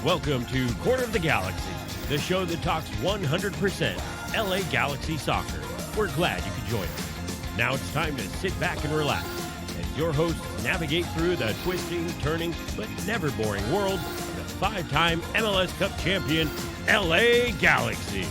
Welcome to Corner of the Galaxy, the show that talks 100% LA Galaxy soccer. We're glad you could join us. Now it's time to sit back and relax as your hosts navigate through the twisting, turning, but never boring world of the five-time MLS Cup champion, LA Galaxy.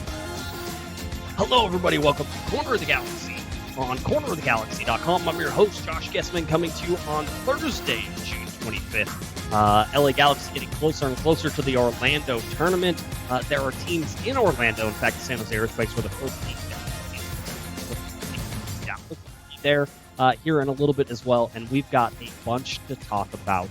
Hello, everybody. Welcome to Corner of the Galaxy on cornerofthegalaxy.com. I'm your host, Josh Guesman, coming to you on Thursday, June 25th. LA Galaxy getting closer and closer to the Orlando tournament. There are teams in Orlando. In fact, the San Jose Earthquakes were the first team there here in a little bit as well. And we've got a bunch to talk about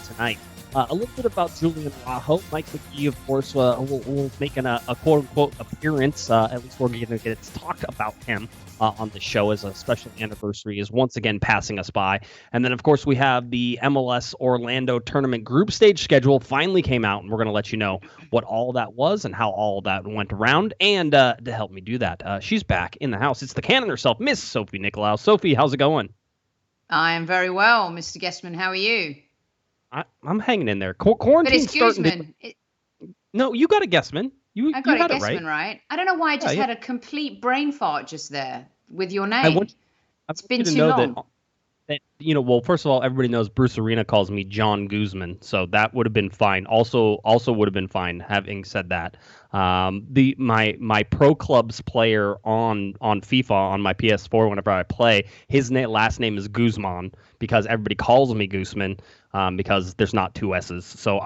tonight. A little bit about Julian Araujo. Mike Magee, of course, will making a quote-unquote appearance. At least we're going to get to talk about him on the show as a special anniversary is once again passing us by. And then, of course, we have the MLS Orlando tournament group stage schedule finally came out, and we're going to let you know what all that was and how all that went around. And to help me do that, she's back in the house. It's the cannon herself, Miss Sophie Nicolaou. Sophie, how's it going? I am very well, Mr. Guesman. How are you? I'm hanging in there. Quarantine's starting to... No, you got a Guesman. I got a Guesman, right? I don't know why I just had a complete brain fart just there with your name. It's been too long. That, well, first of all, everybody knows Bruce Arena calls me John Guesman, so that would have been fine. Also would have been fine. Having said that, my Pro Clubs player on FIFA on my PS4 whenever I play, his last name is Guesman because everybody calls me Guesman. Because there's not two S's. So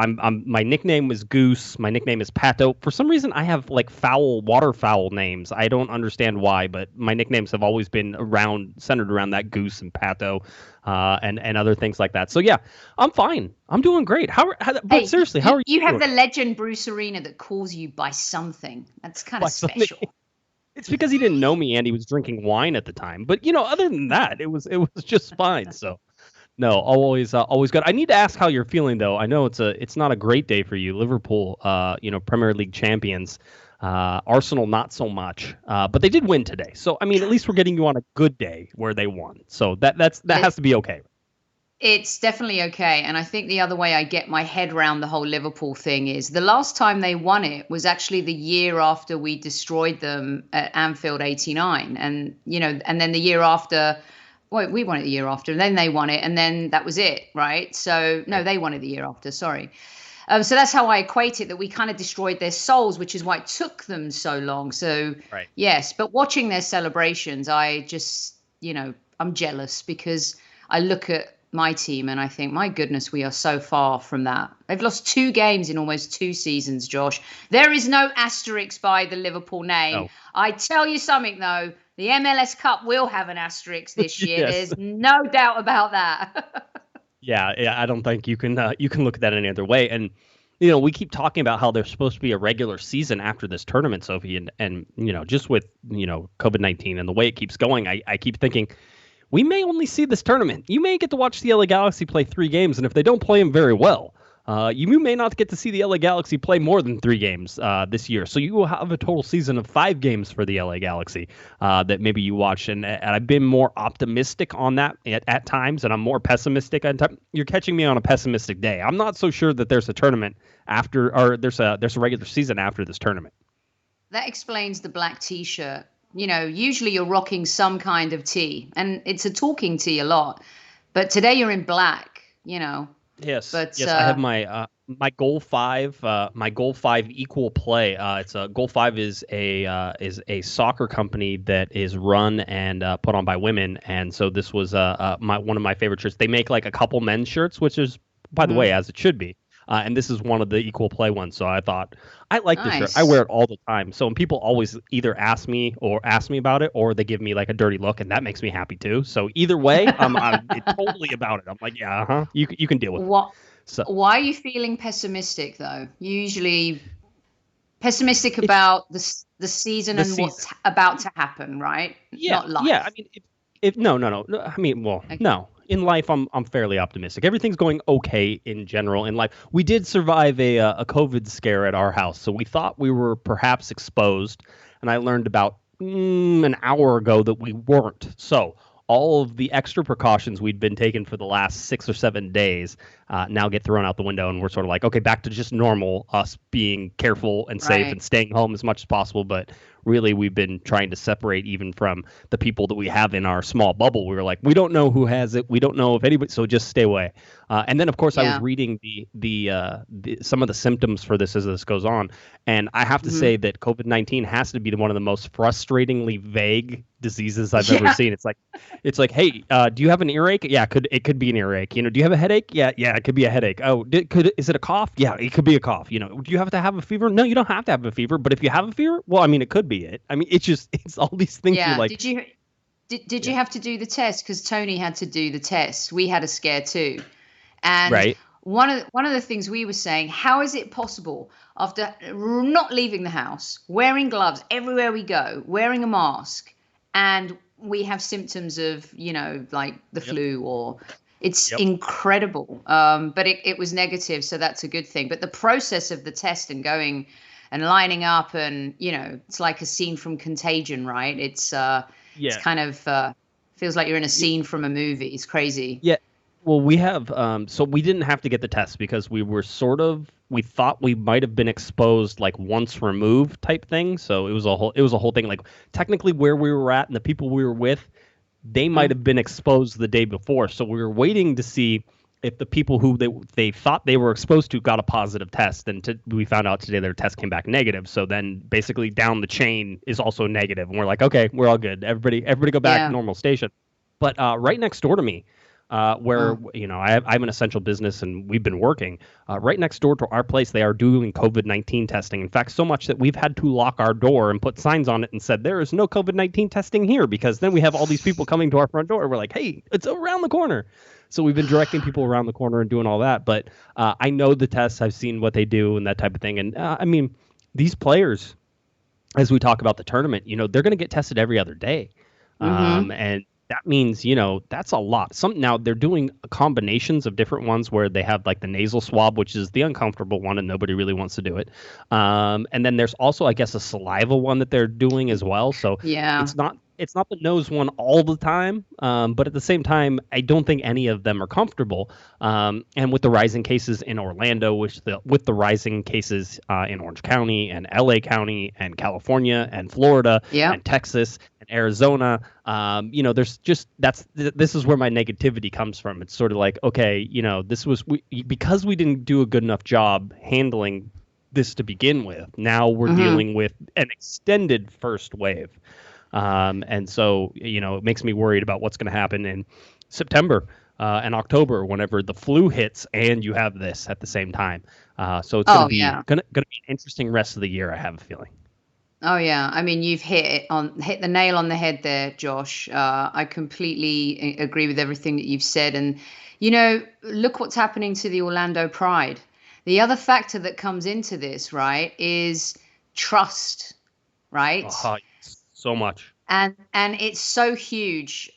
my nickname was Goose. My nickname is Pato. For some reason, I have like waterfowl names. I don't understand why, but my nicknames have always been centered around that Goose and Pato, and other things like that. So yeah, I'm fine. I'm doing great. Seriously, how are you? You have the legend Bruce Arena that calls you by something. That's kind of special. It's because he didn't know me and he was drinking wine at the time. But other than that, it was just fine. So. No, always good. I need to ask how you're feeling, though. I know it's not a great day for you. Liverpool, Premier League champions. Arsenal, not so much. But they did win today. So, I mean, at least we're getting you on a good day where they won. So that has to be okay. It's definitely okay. And I think the other way I get my head around the whole Liverpool thing is the last time they won it was actually the year after we destroyed them at Anfield 89. And, and then the year after... Well, we won it the year after, and then they won it, and then that was it, right? So, no, they won it the year after, sorry. So that's how I equate it, that we kind of destroyed their souls, which is why it took them so long. So, right. Yes, but watching their celebrations, I just, I'm jealous because I look at my team and I think, my goodness, we are so far from that. They've lost 2 games in almost 2 seasons, Josh. There is no asterisk by the Liverpool name. No. I tell you something, though. The MLS Cup will have an asterisk this year. Yes. There's no doubt about that. Yeah, I don't think you can look at that any other way. And we keep talking about how there's supposed to be a regular season after this tournament, Sophie, and just with COVID-19 and the way it keeps going, I keep thinking we may only see this tournament. You may get to watch the LA Galaxy play 3 games, and if they don't play them very well, you may not get to see the LA Galaxy play more than 3 games this year. So you will have a total season of 5 games for the LA Galaxy that maybe you watch. And I've been more optimistic on that at times, and I'm more pessimistic at times. You're catching me on a pessimistic day. I'm not so sure that there's a tournament after, or there's a regular season after this tournament. That explains the black T-shirt. Usually you're rocking some kind of tee, and it's a talking tee a lot. But today you're in black, Yes, but, yes. I have my goal 5. My goal 5 equal play. It's a goal 5 is a soccer company that is run and put on by women, and so this was one of my favorite shirts. They make like a couple men's shirts, which is, by the way, as it should be. And this is one of the equal play ones. So I thought, I like this shirt. I wear it all the time. So people always either ask me about it, or they give me like a dirty look, and that makes me happy too. So either way, I'm totally about it. I'm like, yeah, you can deal with it. So why are you feeling pessimistic though? Usually pessimistic about the season and what's about to happen, right? Yeah, not life. Yeah. I mean, no. I mean, well, okay. No. In life, I'm fairly optimistic. Everything's going okay in general in life. We did survive a COVID scare at our house, so we thought we were perhaps exposed, and I learned about an hour ago that we weren't. So all of the extra precautions we'd been taking for the last 6 or 7 days now get thrown out the window, and we're sort of like, okay, back to just normal, us being careful and safe and staying home as much as possible. But really, we've been trying to separate even from the people that we have in our small bubble. We were like, we don't know who has it. We don't know if anybody, so just stay away. And then, of course, I was reading the some of the symptoms for this as this goes on. And I have to say that COVID-19 has to be one of the most frustratingly vague diseases I've ever seen. It's like, hey, do you have an earache? Yeah, it could be an earache. Do you have a headache? Yeah, it could be a headache. Oh, is it a cough? Yeah, it could be a cough. Do you have to have a fever? No, you don't have to have a fever. But if you have a fever, well, I mean, it could be it. I mean, it's all these things. Yeah. You're like, did you have to do the test? Because Tony had to do the test. We had a scare too, and one of the things we were saying, how is it possible after not leaving the house, wearing gloves everywhere we go, wearing a mask, and we have symptoms of, like the flu or it's incredible. But it was negative. So that's a good thing. But the process of the test and going and lining up and, it's like a scene from Contagion, right? It's kind of feels like you're in a scene from a movie. It's crazy. Yeah. Well, we have, so we didn't have to get the test because we thought we might have been exposed like once removed type thing. So it was a whole thing. Like technically where we were at and the people we were with, they might have been exposed the day before. So we were waiting to see if the people who they thought they were exposed to got a positive test. And we found out today their test came back negative. So then basically down the chain is also negative. And we're like, okay, we're all good. Everybody go back to normal station. But right next door to me, where I'm an essential business and we've been working right next door to our place. They are doing COVID-19 testing. In fact, so much that we've had to lock our door and put signs on it and said there is no COVID-19 testing here, because then we have all these people coming to our front door. We're like, hey, it's around the corner. So we've been directing people around the corner and doing all that. But I know the tests. I've seen what they do and that type of thing. And I mean, these players, as we talk about the tournament, they're going to get tested every other day. And that means, that's a lot. Now they're doing combinations of different ones where they have like the nasal swab, which is the uncomfortable one and nobody really wants to do it. And then there's also, I guess, a saliva one that they're doing as well. So it's not the nose one all the time. But at the same time, I don't think any of them are comfortable. And with the rising cases in Orlando, with the rising cases in Orange County and LA County and California and Florida and Texas and Arizona, this is where my negativity comes from. It's sort of like, okay, because we didn't do a good enough job handling this to begin with. Now we're dealing with an extended first wave. And so, it makes me worried about what's going to happen in September and October, whenever the flu hits and you have this at the same time. So it's going to be an interesting rest of the year, I have a feeling. Oh yeah, I mean, you've hit the nail on the head there, Josh. I completely agree with everything that you've said, and look what's happening to the Orlando Pride. The other factor that comes into this, right, is trust, right? So much. And it's so huge.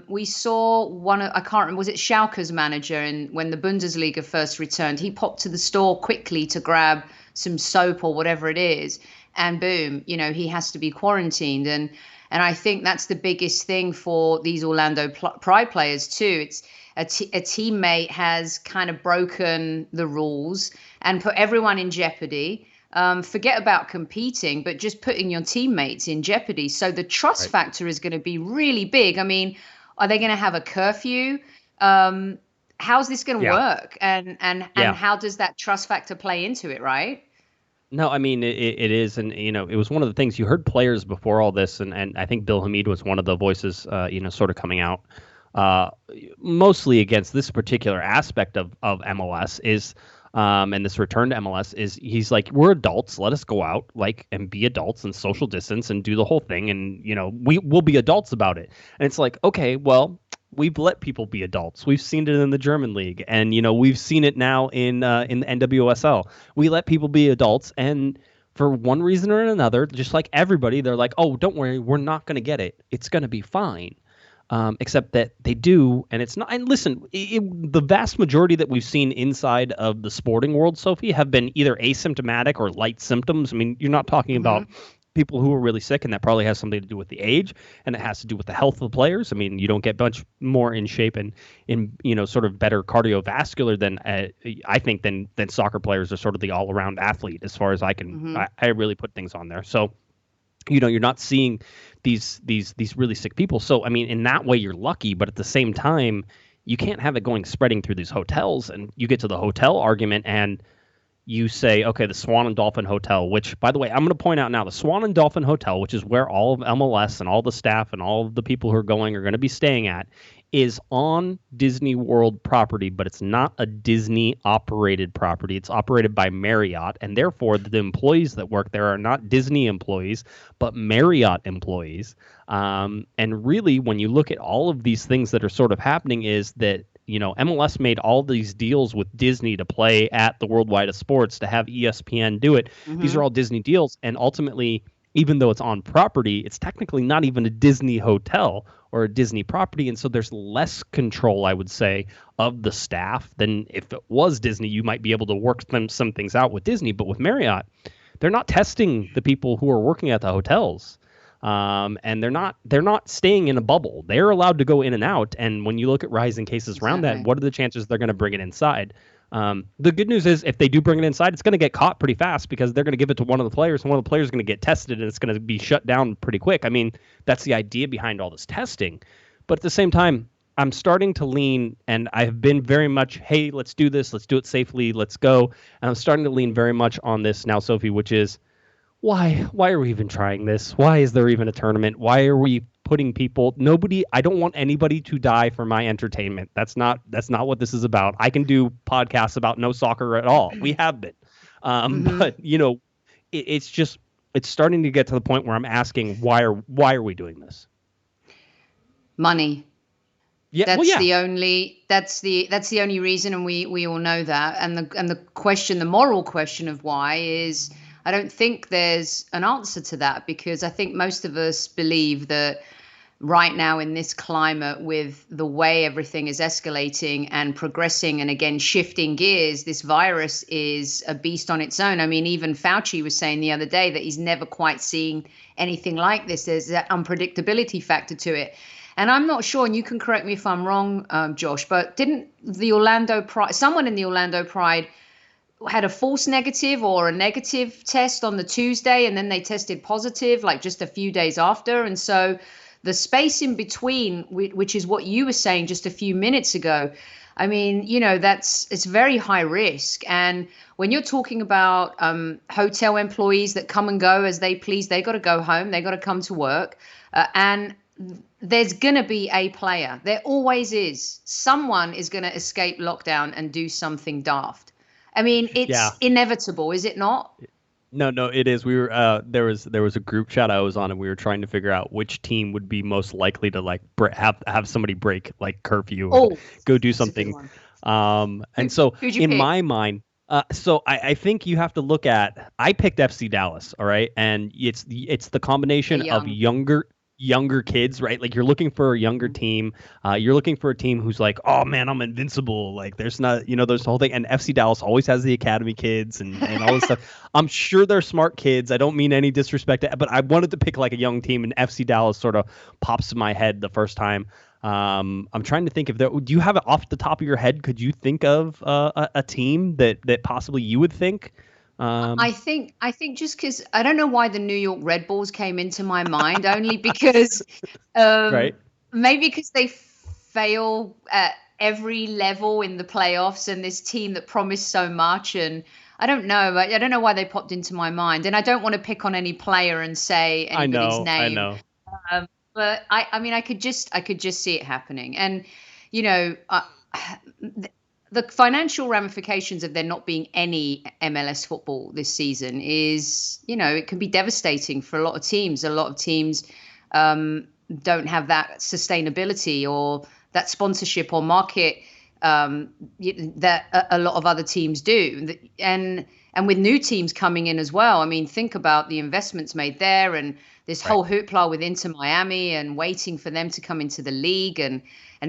We saw I can't remember, was it Schalke's manager, and when the Bundesliga first returned, he popped to the store quickly to grab some soap or whatever it is, and boom, he has to be quarantined. And I think that's the biggest thing for these Orlando Pride players too. It's a teammate has kind of broken the rules and put everyone in jeopardy. Forget about competing, but just putting your teammates in jeopardy. So the trust factor is going to be really big. I mean, are they going to have a curfew? How's this going to work? And how does that trust factor play into it, right? No, I mean, it is. And, it was one of the things you heard players before all this. And I think Bill Hamid was one of the voices, sort of coming out mostly against this particular aspect of MLS is and this return to MLS is he's like, we're adults. Let us go out and be adults and social distance and do the whole thing. And, we'll be adults about it. And it's like, okay, well, we've let people be adults. We've seen it in the German league, and we've seen it now in the NWSL. We let people be adults, and for one reason or another, just like everybody, they're like, "Oh, don't worry, we're not going to get it. It's going to be fine." Except that they do, and it's not. And listen, the vast majority that we've seen inside of the sporting world, Sophie, have been either asymptomatic or light symptoms. I mean, you're not talking about people who are really sick, and that probably has something to do with the age, and it has to do with the health of the players. I mean, you don't get much more in shape and in sort of better cardiovascular than I think than soccer players are sort of the all around athlete as far as I can. I really put things on there. So you're not seeing these really sick people. So I mean, in that way, you're lucky, but at the same time, you can't have it spreading through these hotels. And you get to the hotel argument, and you say, okay, the Swan and Dolphin Hotel, which, by the way, I'm going to point out now, the Swan and Dolphin Hotel, which is where all of MLS and all the staff and all of the people who are going are going to be staying at, is on Disney World property, but it's not a Disney-operated property. It's operated by Marriott, and therefore the employees that work there are not Disney employees, but Marriott employees. And really, when you look at all of these things that are sort of happening, is that MLS made all these deals with Disney to play at the Worldwide of Sports, to have ESPN do it. These are all Disney deals. And ultimately, even though it's on property, it's technically not even a Disney hotel or a Disney property. And so there's less control, I would say, of the staff than if it was Disney. You might be able to work some things out with Disney. But with Marriott, they're not testing the people who are working at the hotels. And they're not staying in a bubble. They're allowed to go in and out. And when you look at rising cases around that, what are the chances they're going to bring it inside? The good news is if they do bring it inside, it's going to get caught pretty fast because they're going to give it to one of the players, and one of the players is going to get tested, and it's going to be shut down pretty quick. I mean, that's the idea behind all this testing. But at the same time, I'm starting to lean, and I've been very much, hey, let's do this. Let's do it safely. Let's go. And I'm starting to lean very much on this now, Sophie, which is, why are we even trying this? Why is there even a tournament? Why are we putting people? I don't want anybody to die for my entertainment. That's not what this is about. I can do podcasts about no soccer at all. We have been. But it's starting to get to the point where I'm asking, why are we doing this? Money. Yeah, that's the only reason, and we all know that. And the moral question of why is, I don't think there's an answer to that, because I think most of us believe that right now in this climate, with the way everything is escalating and progressing and again shifting gears, this virus is a beast on its own. I mean, even Fauci was saying the other day that he's never quite seen anything like this. There's that unpredictability factor to it. And I'm not sure, and you can correct me if I'm wrong, Josh, but didn't someone in the Orlando Pride had a false negative or a negative test on the Tuesday, and then they tested positive like just a few days after? And so the space in between, which is what you were saying just a few minutes ago, I mean, it's very high risk. And when you're talking about hotel employees that come and go as they please, they got to go home, they got to come to work, and there's going to be a player. There always is. Someone is going to escape lockdown and do something daft. I mean, it's inevitable, is it not? No, it is. We were there was a group chat I was on, and we were trying to figure out which team would be most likely to have somebody break like curfew and go do something. And so in my mind, so I think you have to look at. I picked FC Dallas, all right, and it's the combination of younger kids, right? Like, you're looking for a younger team. You're looking for a team who's like, oh man, I'm invincible. Like, there's not, there's the whole thing. And FC Dallas always has the academy kids and all this stuff. I'm sure they're smart kids. I don't mean any disrespect, but I wanted to pick like a young team, and FC Dallas sort of pops in my head the first time. I'm trying to think do you have it off the top of your head? Could you think of a team that possibly you would think? I think just because I don't know why the New York Red Bulls came into my mind, only because right. Maybe because they fail at every level in the playoffs, and this team that promised so much, and I don't know why they popped into my mind, and I don't want to pick on any player and say anybody's name. I know. But I mean, I could just see it happening, and the financial ramifications of there not being any MLS football this season is, it can be devastating for a lot of teams. A lot of teams don't have that sustainability or that sponsorship or market that a lot of other teams do. And with new teams coming in as well, I mean, think about the investments made there, and this whole hoopla with Inter Miami and waiting for them to come into the league. And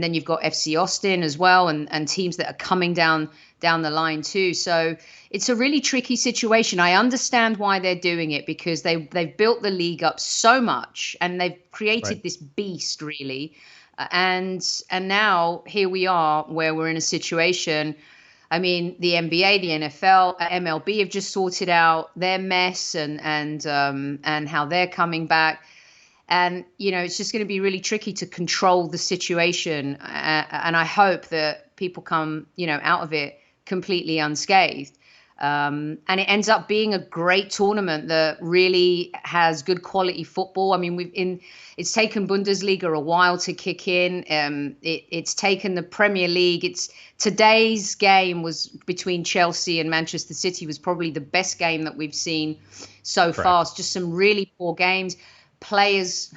then you've got FC Austin as well, and teams that are coming down down the line too. So it's a really tricky situation. I understand why they're doing it, because they've built the league up so much and they've created this beast really. And now here we are where we're in a situation. I mean, the NBA, the NFL, MLB have just sorted out their mess and how they're coming back. And, it's just going to be really tricky to control the situation. And I hope that people come, out of it completely unscathed. And it ends up being a great tournament that really has good quality football. I mean, it's taken Bundesliga a while to kick in. It's taken the Premier League. Today's game was between Chelsea and Manchester City was probably the best game that we've seen so far. It's just some really poor games. Players,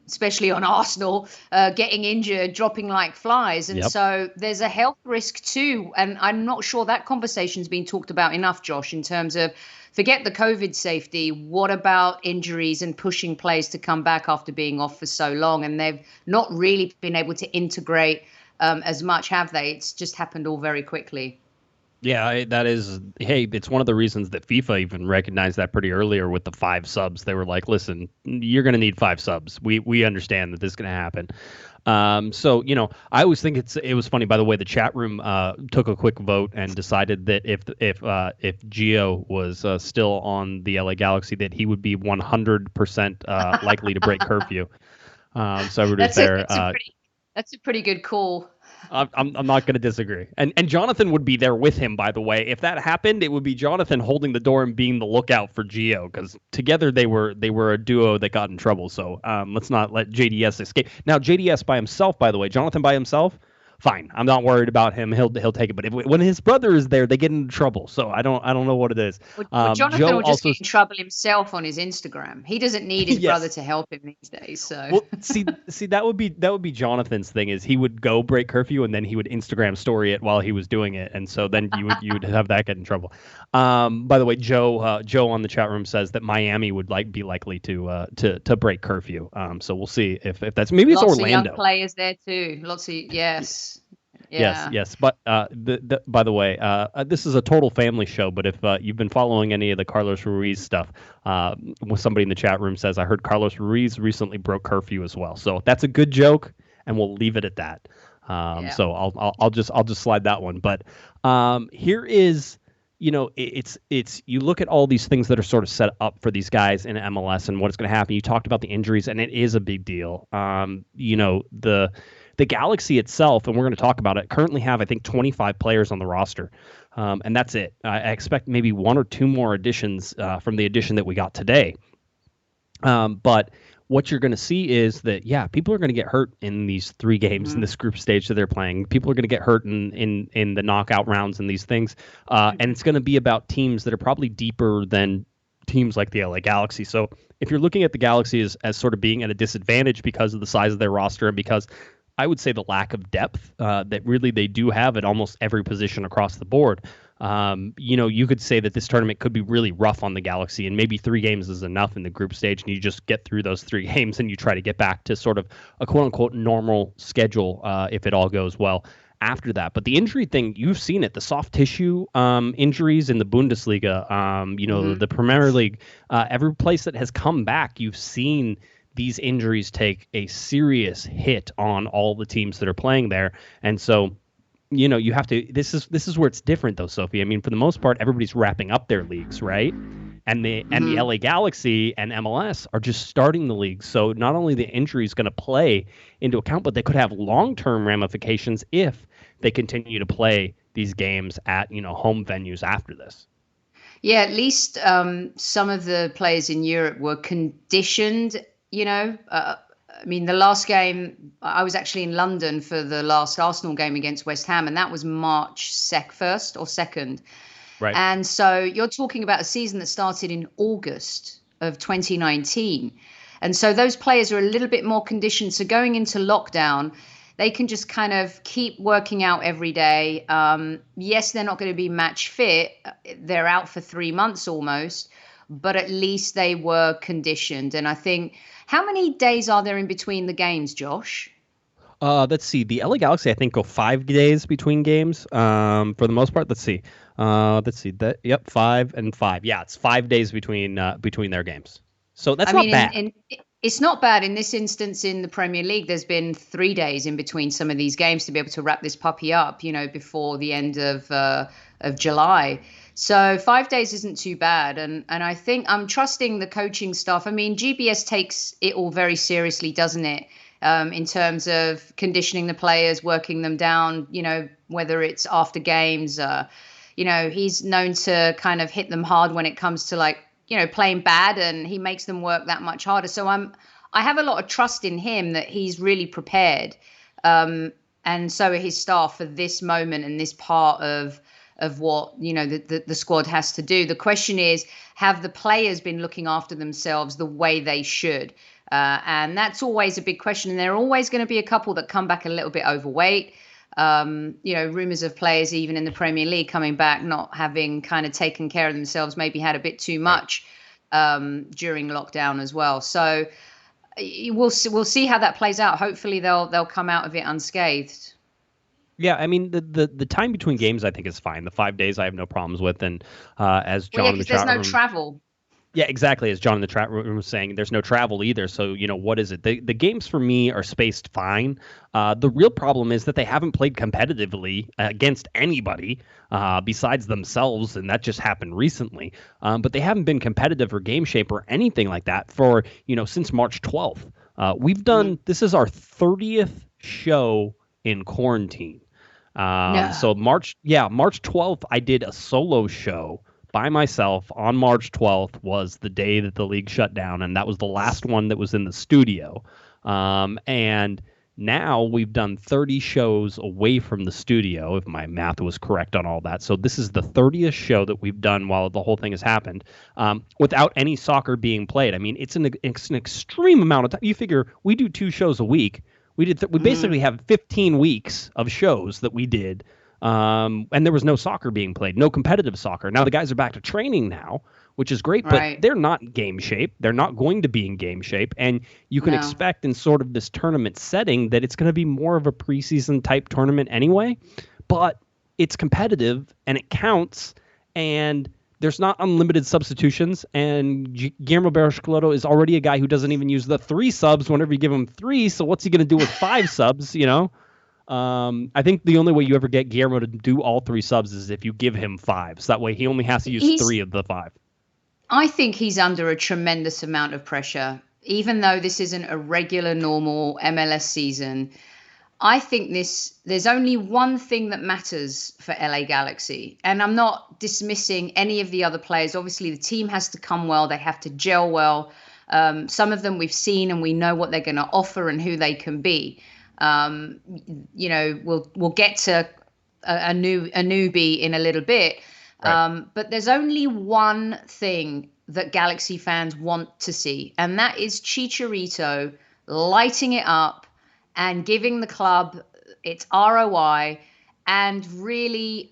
especially on Arsenal, getting injured, dropping like flies. And so there's a health risk too. And I'm not sure that conversation's been talked about enough, Josh, in terms of forget the COVID safety. What about injuries and pushing players to come back after being off for so long? And they've not really been able to integrate as much, have they? It's just happened all very quickly. Yeah, that is. Hey, it's one of the reasons that FIFA even recognized that pretty earlier with the 5 subs. They were like, "Listen, you're going to need 5 subs. We understand that this is going to happen." So I always think it was funny. By the way, the chat room took a quick vote and decided that if Gio was still on the LA Galaxy, that he would be 100% likely to break curfew. So everybody's there. That's a pretty good call. I'm not going to disagree. And Jonathan would be there with him, by the way. If that happened, it would be Jonathan holding the door and being the lookout for Gio, because together they were a duo that got in trouble. So let's not let JDS escape. Now, JDS by himself, by the way, Jonathan by himself, fine. I'm not worried about him. He'll take it. But when his brother is there, they get into trouble. So I don't know what it is. Well, Jonathan will just get in trouble himself on his Instagram. He doesn't need his brother to help him these days. So well, see that would be Jonathan's thing, is he would go break curfew and then he would Instagram story it while he was doing it, and so then you would have that get in trouble. By the way, Joe on the chat room says that Miami would be likely to break curfew. So we'll see if that's maybe it's Orlando. Lots of young players there too. Lots of yes. Yeah. Yes. But by the way, this is a total family show. But if you've been following any of the Carlos Ruiz stuff, somebody in the chat room says, I heard Carlos Ruiz recently broke curfew as well. So that's a good joke, and we'll leave it at that. So I'll just slide that one. But here is, it's you look at all these things that are sort of set up for these guys in MLS and what's going to happen. You talked about the injuries, and it is a big deal. The Galaxy itself, and we're going to talk about it, currently have, I think, 25 players on the roster. And that's it. I expect maybe 1 or 2 more additions from the addition that we got today. But what you're going to see is that, people are going to get hurt in these 3 games in this group stage that they're playing. People are going to get hurt in the knockout rounds and these things. And it's going to be about teams that are probably deeper than teams like the LA Galaxy. So if you're looking at the Galaxy as sort of being at a disadvantage because of the size of their roster and because I would say the lack of depth that really they do have at almost every position across the board. You could say that this tournament could be really rough on the Galaxy, and maybe 3 games is enough in the group stage, and you just get through those 3 games and you try to get back to sort of a quote-unquote normal schedule if it all goes well after that. But the injury thing, you've seen it, the soft tissue injuries in the Bundesliga, the Premier League, every place that has come back, you've seen these injuries take a serious hit on all the teams that are playing there. And so, you have to, this is where it's different though, Sophie. I mean, for the most part, everybody's wrapping up their leagues, right? And the LA Galaxy and MLS are just starting the league. So not only the injury is going to play into account, but they could have long-term ramifications if they continue to play these games at, home venues after this. Yeah, at least some of the players in Europe were conditioned. The last game, I was actually in London for the last Arsenal game against West Ham, and that was March 1st or 2nd. Right. And so you're talking about a season that started in August of 2019. And so those players are a little bit more conditioned. So going into lockdown, they can just kind of keep working out every day. Yes, they're not going to be match fit. They're out for 3 months almost, but at least they were conditioned. And I think, how many days are there in between the games, Josh? Let's see. The LA Galaxy, I think, go 5 days between games. For the most part, let's see. Yep, 5 and 5. Yeah, it's 5 days between their games. So that's not bad. It's not bad in this instance in the Premier League. There's been 3 days in between some of these games to be able to wrap this puppy up, before the end of July. So 5 days isn't too bad. And I think I'm trusting the coaching staff. I mean, GBS takes it all very seriously, doesn't it? In terms of conditioning the players, working them down, whether it's after games, he's known to kind of hit them hard when it comes to playing bad, and he makes them work that much harder. So I have a lot of trust in him that he's really prepared. And so are his staff for this moment and this part of what, the squad has to do. The question is, have the players been looking after themselves the way they should? And that's always a big question. And there are always going to be a couple that come back a little bit overweight. Rumors of players even in the Premier League coming back, not having kind of taken care of themselves, maybe had a bit too much during lockdown as well. So we'll see how that plays out. Hopefully they'll come out of it unscathed. Yeah, I mean the time between games I think is fine. The 5 days I have no problems with, and as John in the chat room, there's no travel. Yeah, exactly. As John in the chat room was saying, there's no travel either. So, what is it? The games for me are spaced fine. The real problem is that they haven't played competitively against anybody besides themselves, and that just happened recently. But they haven't been competitive or game shape or anything like that for, since March 12th. We've done, this is our 30th show in quarantine. So March 12th, I did a solo show by myself on March 12th was the day that the league shut down, and that was the last one that was in the studio. And now we've done 30 shows away from the studio, if my math was correct on all that. So this is the 30th show that we've done while the whole thing has happened, without any soccer being played. I mean, it's an extreme amount of time. You figure we do 2 shows a week. We basically have 15 weeks of shows that we did. And there was no soccer being played, no competitive soccer. Now the guys are back to training now, which is great, but they're not in game shape. They're not going to be in game shape. And you can expect in sort of this tournament setting that it's going to be more of a preseason type tournament anyway, but it's competitive and it counts, and there's not unlimited substitutions. And Guillermo Barros-Schelotto is already a guy who doesn't even use the 3 subs whenever you give him 3. So what's he going to do with 5 subs, I think the only way you ever get Guillermo to do all 3 subs is if you give him 5. So that way he only has to use 3 of the 5. I think he's under a tremendous amount of pressure. Even though this isn't a regular, normal MLS season, I think there's only one thing that matters for LA Galaxy. And I'm not dismissing any of the other players. Obviously, the team has to come well. They have to gel well. Some of them we've seen and we know what they're going to offer and who they can be. We'll get to a newbie in a little bit. Right. But there's only one thing that Galaxy fans want to see, and that is Chicharito lighting it up and giving the club its ROI and really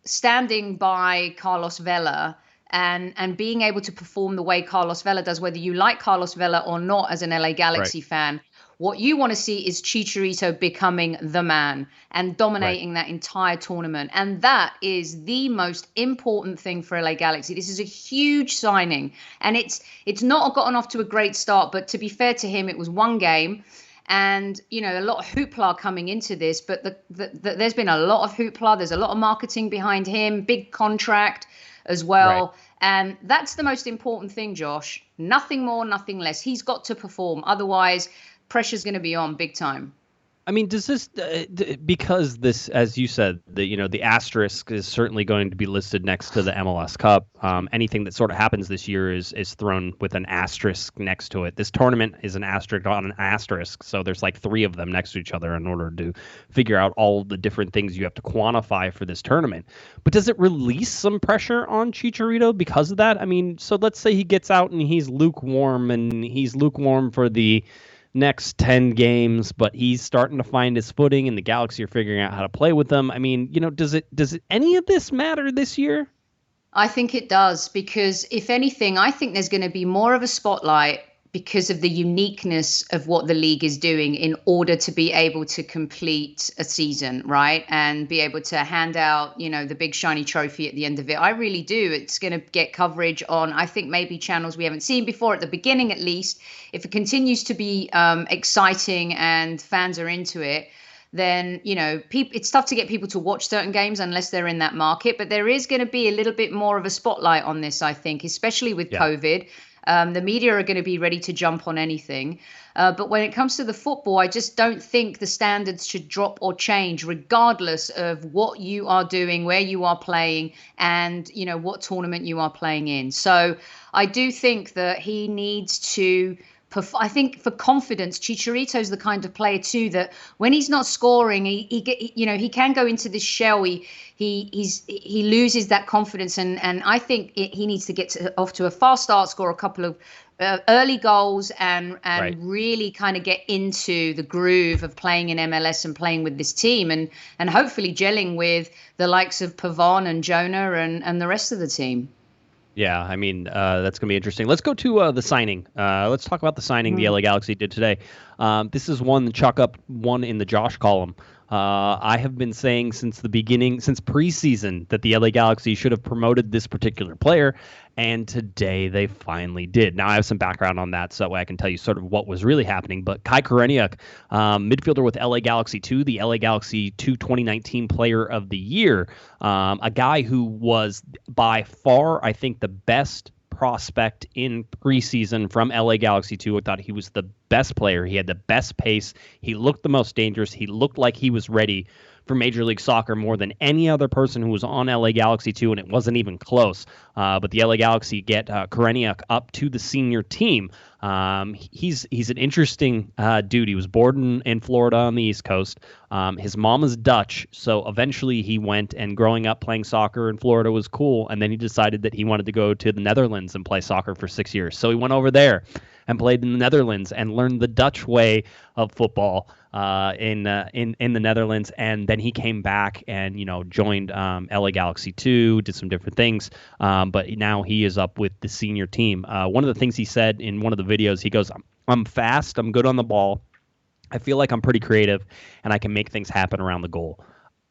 standing by Carlos Vela and being able to perform the way Carlos Vela does, whether you like Carlos Vela or not as an LA Galaxy fan. What you want to see is Chicharito becoming the man and dominating that entire tournament. And that is the most important thing for LA Galaxy. This is a huge signing. And it's not gotten off to a great start, but to be fair to him, it was 1 game. And, a lot of hoopla coming into this, but there's been a lot of hoopla. There's a lot of marketing behind him, big contract as well. Right. And that's the most important thing, Josh. Nothing more, nothing less. He's got to perform. Otherwise, pressure's going to be on big time. I mean, does this because this, as you said, the asterisk is certainly going to be listed next to the MLS Cup. Anything that sort of happens this year is thrown with an asterisk next to it. This tournament is an asterisk on an asterisk, so there's like 3 of them next to each other in order to figure out all the different things you have to quantify for this tournament. But does it release some pressure on Chicharito because of that? I mean, so let's say he gets out and he's lukewarm for the next 10 games, but he's starting to find his footing and the Galaxy are figuring out how to play with them. I mean, does it any of this matter this year? I think it does, because if anything, I think there's going to be more of a spotlight because of the uniqueness of what the league is doing in order to be able to complete a season, right? And be able to hand out, the big shiny trophy at the end of it. I really do. It's going to get coverage on, I think, maybe channels we haven't seen before, at the beginning at least. If it continues to be exciting and fans are into it, then, it's tough to get people to watch certain games unless they're in that market. But there is going to be a little bit more of a spotlight on this, I think, especially with COVID. The media are going to be ready to jump on anything. But when it comes to the football, I just don't think the standards should drop or change regardless of what you are doing, where you are playing, and, what tournament you are playing in. So I do think that he needs to, I think for confidence, Chicharito's the kind of player too that when he's not scoring, he can go into this shell. He loses that confidence, and I think he needs to get off to a fast start, score a couple of early goals, and really kind of get into the groove of playing in MLS and playing with this team, and hopefully gelling with the likes of Pavon and Jonah and the rest of the team. Yeah, I mean, that's going to be interesting. Let's go to the signing. Let's talk about the signing the LA Galaxy did today. This is one, chalk up one in the Josh column. I have been saying since the beginning, since preseason, that the LA Galaxy should have promoted this particular player, and today they finally did. Now, I have some background on that, so that way I can tell you sort of what was really happening. But Kai Koreniuk, midfielder with LA Galaxy 2, the LA Galaxy 2 2019 Player of the Year, a guy who was by far, I think, the best prospect in preseason from LA Galaxy 2. I thought he was the best player. He had the best pace. He looked the most dangerous. He looked like he was ready for Major League Soccer more than any other person who was on LA Galaxy 2, and it wasn't even close. But the LA Galaxy get Koreniuk up to the senior team. He's an interesting dude. He was born in Florida on the East Coast. His mom is Dutch, so eventually he went, and growing up playing soccer in Florida was cool, and then he decided that he wanted to go to the Netherlands and play soccer for 6 years. So he went over there and played in the Netherlands and learned the Dutch way of football in the Netherlands, and then he came back and joined LA Galaxy 2, did some different things, but now he is up with the senior team. One of the things he said in one of the videos, he goes, "I'm fast, I'm good on the ball, I feel like I'm pretty creative, and I can make things happen around the goal."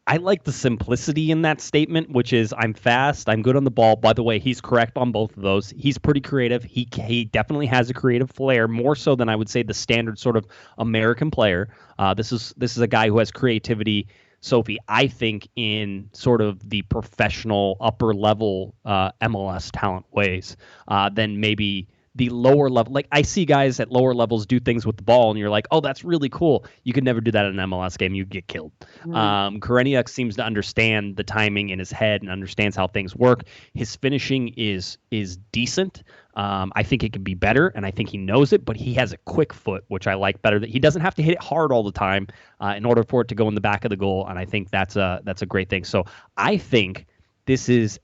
I like the simplicity in that statement, which is I'm fast, I'm good on the ball. By the way, he's correct on both of those. He's pretty creative. He definitely has a creative flair, more so than I would say the standard sort of American player. This is a guy who has creativity, Sophie, I think, in sort of the professional upper level MLS talent ways than maybe the lower level. Like, I see guys at lower levels do things with the ball, and you're like, oh, that's really cool. You could never do that in an MLS game. You get killed. Koreniuk seems to understand the timing in his head and understands how things work. His finishing is decent. I think it can be better, and I think he knows it, but he has a quick foot, which I like better. That he doesn't have to hit it hard all the time in order for it to go in the back of the goal, and I think that's a great thing. So I think this is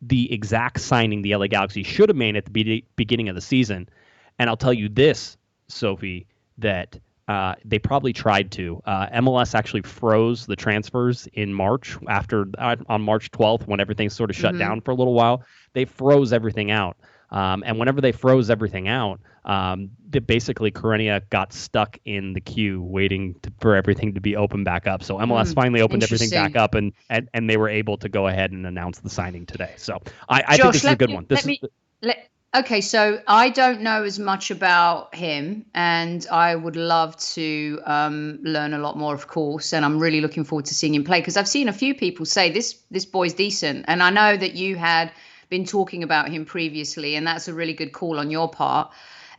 the exact signing the LA Galaxy should have made at the beginning of the season. And I'll tell you this, Sophie, that they probably tried to. MLS actually froze the transfers in March on March 12th, when everything sort of shut down for a little while. They froze everything out. And whenever they froze everything out, basically Koreniuk got stuck in the queue waiting for everything to be opened back up. So MLS finally opened everything back up, and they were able to go ahead and announce the signing today. So I think this is a good one. Okay, so I don't know as much about him, and I would love to learn a lot more, of course, and I'm really looking forward to seeing him play, because I've seen a few people say this boy's decent, and I know that you had been talking about him previously, and that's a really good call on your part.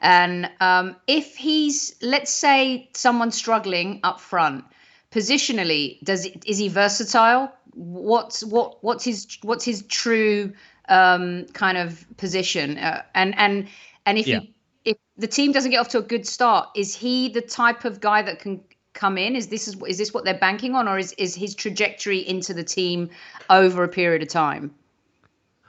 And if he's, let's say, someone struggling up front positionally, is he versatile? What's his true kind of position? And if the team doesn't get off to a good start, is he the type of guy that can come in? Is this what they're banking on, or is his trajectory into the team over a period of time?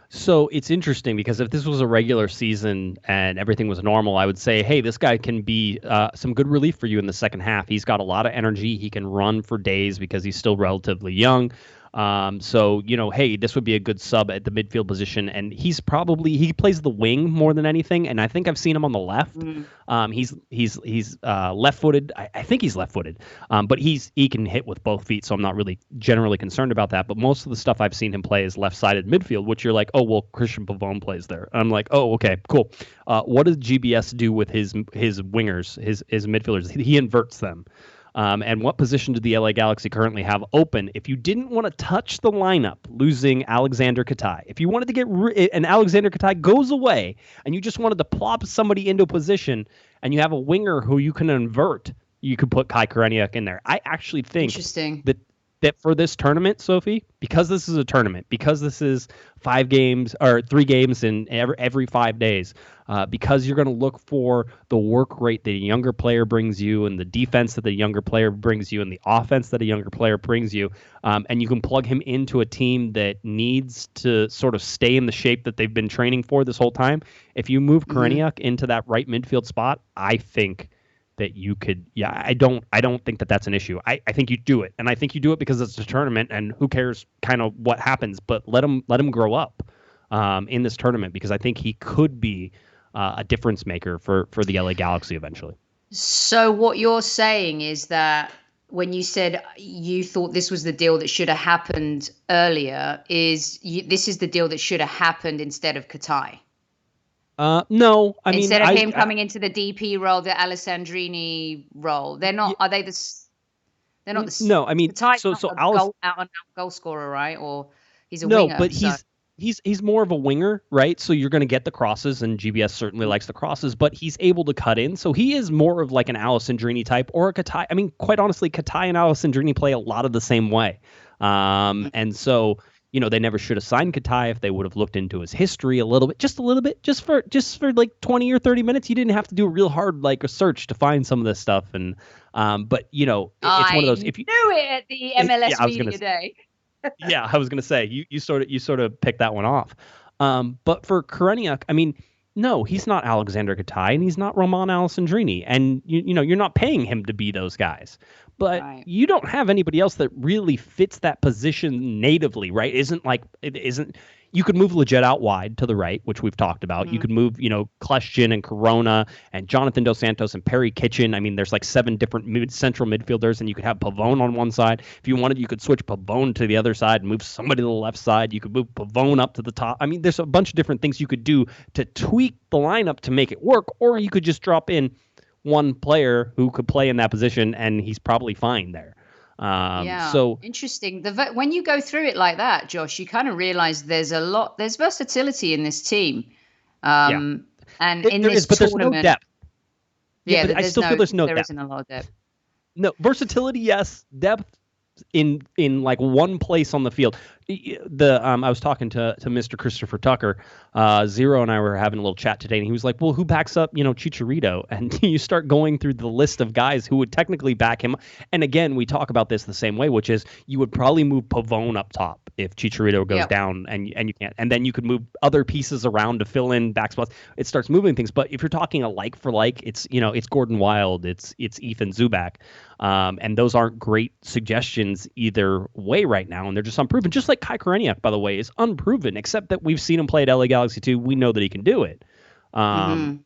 So it's interesting, because if this was a regular season and everything was normal, I would say, hey, this guy can be some good relief for you in the second half. He's got a lot of energy. He can run for days because he's still relatively young. So, hey, this would be a good sub at the midfield position. And he plays the wing more than anything. And I think I've seen him on the left. He's left-footed. I think he's left-footed. But he can hit with both feet. So I'm not really generally concerned about that. But most of the stuff I've seen him play is left-sided midfield, which you're like, oh, well, Christian Pavone plays there. And I'm like, oh, okay, cool. What does GBS do with his wingers, his midfielders? He inverts them. And what position do the LA Galaxy currently have open if you didn't want to touch the lineup, losing Alexander Katai? If you wanted to get and Alexander Katai goes away and you just wanted to plop somebody into a position and you have a winger who you can invert, you could put Kai Koreniuk in there. I actually think that for this tournament, Sophie, because this is a tournament, because this is 5 games or 3 games in every 5 days, because you're going to look for the work rate that a younger player brings you and the defense that the younger player brings you and the offense that a younger player brings you, and you can plug him into a team that needs to sort of stay in the shape that they've been training for this whole time. If you move Koreniuk into that right midfield spot, I think that you could, I don't think that that's an issue. I think you do it, and I think you do it because it's a tournament, and who cares kind of what happens, but let him grow up in this tournament, because I think he could be a difference maker for the LA Galaxy eventually. So what you're saying is that when you said you thought this was the deal that should have happened earlier, this is the deal that should have happened instead of Katai? No, I mean, instead of him coming into the DP role, the Alessandrini role, they're not. Are they the? They're not the. No, I mean, so out goal scorer, right? Or he's a winger. No, but he's more of a winger, right? So you're going to get the crosses, and GBS certainly likes the crosses, but he's able to cut in. So he is more of like an Alessandrini type or a Katai. I mean, quite honestly, Katai and Alessandrini play a lot of the same way, and so. They never should have signed Katai if they would have looked into his history a little bit, just for like 20 or 30 minutes. You didn't have to do a real hard a search to find some of this stuff. And but it's one of those. If you knew it at the MLS meeting today. Yeah, I was gonna say you sort of picked that one off. But for Koreniuk, I mean, no, he's not Alexander Katai and he's not Roman Alessandrini, and you're not paying him to be those guys. But you don't have anybody else that really fits that position natively, right? You could move Leggett out wide to the right, which we've talked about. Mm-hmm. You could move, Kleshchin and Corona and Jonathan Dos Santos and Perry Kitchen. I mean, there's like 7 different central midfielders, and you could have Pavone on one side. If you wanted, you could switch Pavone to the other side and move somebody to the left side. You could move Pavone up to the top. I mean, there's a bunch of different things you could do to tweak the lineup to make it work, or you could just drop in one player who could play in that position, and he's probably fine there. So interesting. When you go through it like that, Josh, you kind of realize there's versatility in this team. And in this tournament, there's no depth. Yeah, but I still feel there's no depth. There isn't a lot of depth. No, versatility, yes. Depth in like one place on the field. I was talking to Mr. Christopher Tucker. Zero and I were having a little chat today, and he was like, well, who backs up, Chicharito? And you start going through the list of guys who would technically back him. And again, we talk about this the same way, which is you would probably move Pavone up top if Chicharito goes down and you can't. And then you could move other pieces around to fill in back spots. It starts moving things. But if you're talking a like for like, it's Gordon Wild, it's Ethan Zubak. And those aren't great suggestions either way right now. And they're just unproven. Just like Kai Koreniuk, by the way, is unproven, except that we've seen him play at LA Galaxy 2. We know that he can do it.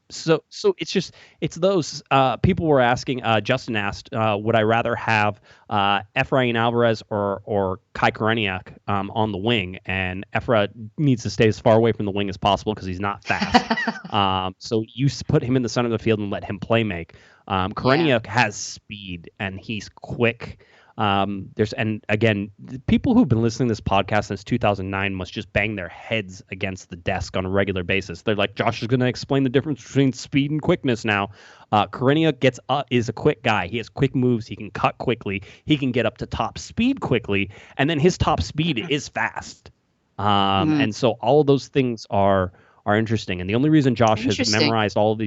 So it's those people were asking. Justin asked, would I rather have Efrain Alvarez or Kai Koreniuk on the wing? And Efra needs to stay as far away from the wing as possible because he's not fast. So you put him in the center of the field and let him play make. Koreniuk has speed and he's quick. And again, people who've been listening to this podcast since 2009 must just bang their heads against the desk on a regular basis. They're like, Josh is going to explain the difference between speed and quickness now. Koreniuk is a quick guy. He has quick moves. He can cut quickly. He can get up to top speed quickly. And then his top speed is fast. And so all of those things are interesting. And the only reason Josh has memorized all of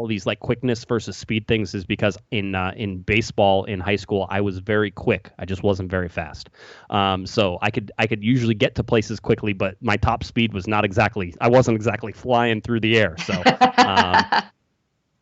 these like quickness versus speed things is because in baseball in high school I was very quick. I just wasn't very fast. So I could usually get to places quickly, but my top speed was I wasn't exactly flying through the air. So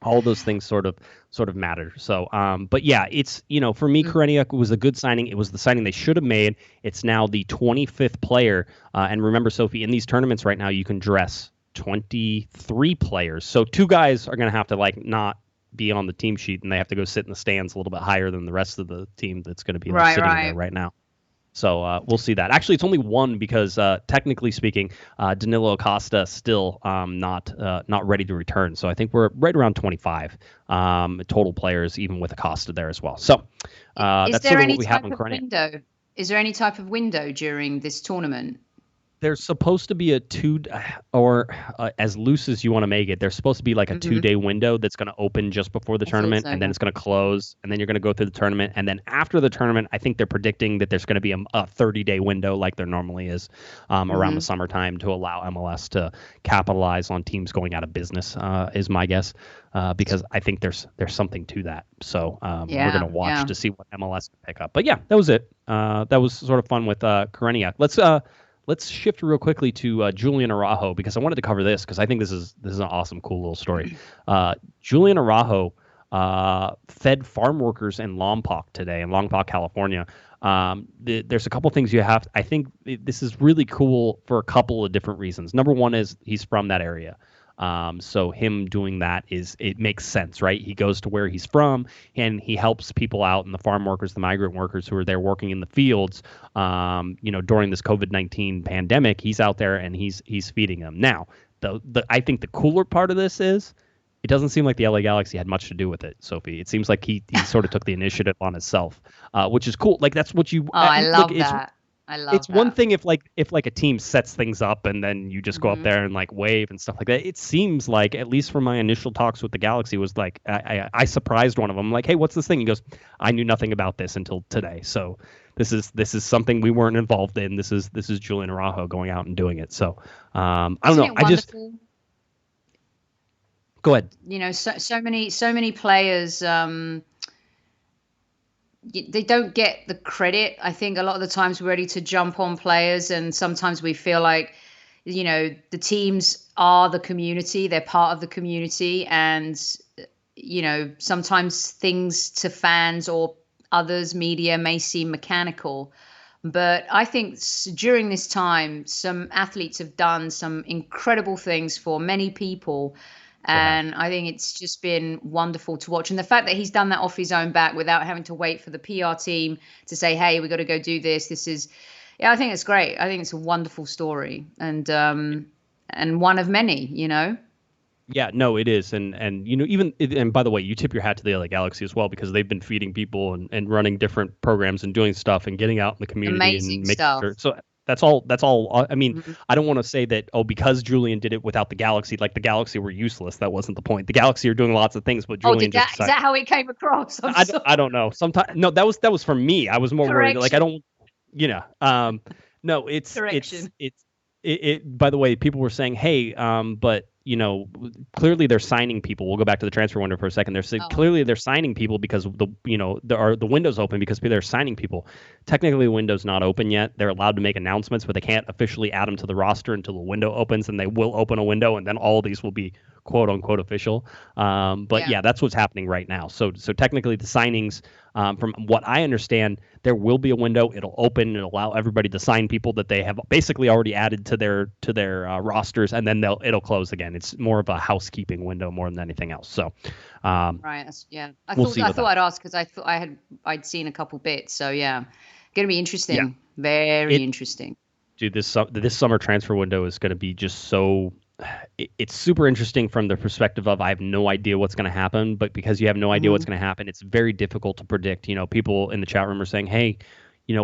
All those things sort of matter. So, but yeah, it's, for me, Koreniuk was a good signing. It was the signing they should have made. It's now the 25th player. And remember, Sophie, in these tournaments right now, you can dress 23 players. So 2 guys are going to have to not be on the team sheet, and they have to go sit in the stands a little bit higher than the rest of the team that's going to be sitting there right now. So we'll see that. Actually, it's only 1 because technically speaking, Danilo Acosta still not ready to return. So I think we're right around 25 total players, even with Acosta there as well. So that's sort of what we have on Koreniuk. Is there any type of window during this tournament? There's supposed to be a 2 or as loose as you want to make it. There's supposed to be like a 2-day window that's going to open just before the tournament, and then it's going to close, and then you're going to go through the tournament, and then after the tournament, I think they're predicting that there's going to be a 30-day window like there normally is around the summertime to allow MLS to capitalize on teams going out of business. Is my guess, because I think there's something to that. So we're going to watch to see what MLS can pick up. But yeah, that was it. That was sort of fun with Koreniuk. Let's shift real quickly to Julian Araujo, because I wanted to cover this because I think this is an awesome, cool little story. Julian Araujo fed farm workers in Lompoc today, in Lompoc, California. There's a couple things I think this is really cool for a couple of different reasons. Number one is he's from that area. So him doing that it makes sense, right? He goes to where he's from and he helps people out, and the farm workers, the migrant workers who are there working in the fields, during this COVID-19 pandemic. He's out there and he's feeding them. Now, I think the cooler part of this is it doesn't seem like the LA Galaxy had much to do with it, Sophie. It seems like he sort of took the initiative on himself, which is cool. Like that's what you. I love that. I love it's that. One thing if a team sets things up and then you just go up there and wave and stuff like that. It seems like, at least from my initial talks with the Galaxy, was like I surprised one of them. Like, hey, what's this thing? He goes, I knew nothing about this until today. So this is something we weren't involved in. This is Julian Araujo going out and doing it. So I don't know. I just go ahead. So many players. They don't get the credit. I think a lot of the times we're ready to jump on players, and sometimes we feel like, the teams are the community. They're part of the community, and sometimes things to fans or others, media, may seem mechanical. But I think during this time, some athletes have done some incredible things for many people. And I think it's just been wonderful to watch. And the fact that he's done that off his own back without having to wait for the PR team to say, hey, we got to go do this. I think it's great. I think it's a wonderful story, and one of many, Yeah, no, it is. And and by the way, you tip your hat to the LA Galaxy as well, because they've been feeding people and running different programs and doing stuff and getting out in the community. Amazing and making stuff. sure. So that's all. I mean, I don't want to say that, because Julian did it without the Galaxy, like the Galaxy were useless. That wasn't the point. The Galaxy are doing lots of things, but Julian is that how it came across? I don't know. Sometimes no, that was from me. I was more worried. Like I don't, no, it's correction. It. By the way, people were saying, hey, but clearly they're signing people. We'll go back to the transfer window for a second. Clearly they're signing people because the window's open because they're signing people. Technically, the window's not open yet. They're allowed to make announcements, but they can't officially add them to the roster until the window opens, and they will open a window, and then all of these will be quote unquote official. But that's what's happening right now. So technically the signings, from what I understand, there will be a window. It'll open and allow everybody to sign people that they have basically already added to their rosters, and then it'll close again. It's more of a housekeeping window more than anything else. So right, yeah. I thought I'd ask because I thought I'd seen a couple bits. So yeah, going to be interesting. Yeah. Very interesting. Dude, this summer transfer window is going to be just so. It's super interesting from the perspective of I have no idea what's going to happen, but because you have no idea what's going to happen, it's very difficult to predict. People in the chat room are saying, hey,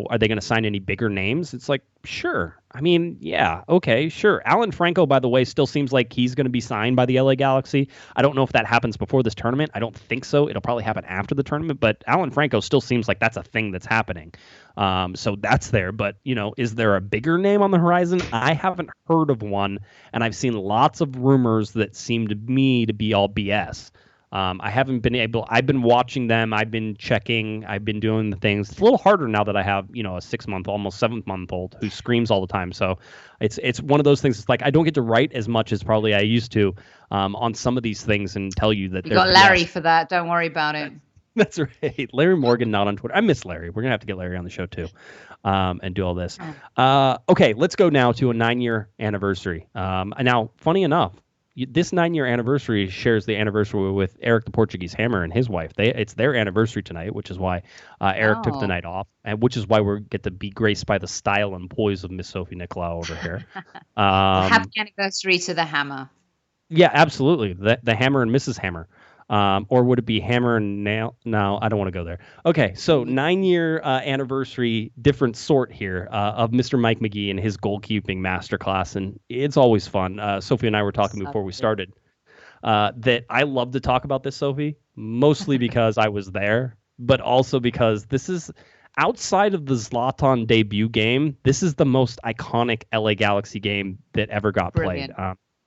are they going to sign any bigger names? It's like, sure. I mean, yeah, okay, sure. Alan Franco, by the way, still seems like he's going to be signed by the LA Galaxy. I don't know if that happens before this tournament. I don't think so. It'll probably happen after the tournament, but Alan Franco still seems like that's a thing that's happening. So that's there. But, is there a bigger name on the horizon? I haven't heard of one, and I've seen lots of rumors that seem to me to be all BS. I haven't been able. I've been watching them. I've been checking. I've been doing the things. It's a little harder now that I have, a 6-month, almost 7-month-old who screams all the time. So it's one of those things. It's like I don't get to write as much as probably I used to on some of these things and tell you that you got Larry for that. Don't worry about it. That's right. Larry Morgan, not on Twitter. I miss Larry. We're gonna have to get Larry on the show too, and do all this. Okay, let's go now to a 9-year anniversary. Now, funny enough, this 9-year anniversary shares the anniversary with Eric the Portuguese Hammer and his wife. It's their anniversary tonight, which is why Eric took the night off, and which is why we get to be graced by the style and poise of Miss Sophie Nicolaou over here. Happy anniversary to the Hammer. Yeah, absolutely. The Hammer and Mrs. Hammer. Or would it be Hammer and Nail? No, I don't want to go there. Okay, so 9-year anniversary, different sort here of Mr. Mike Magee and his goalkeeping masterclass, and it's always fun. Sophie and I were talking before we started that I love to talk about this, Sophie, mostly because I was there, but also because this is outside of the Zlatan debut game. This is the most iconic LA Galaxy game that ever got played.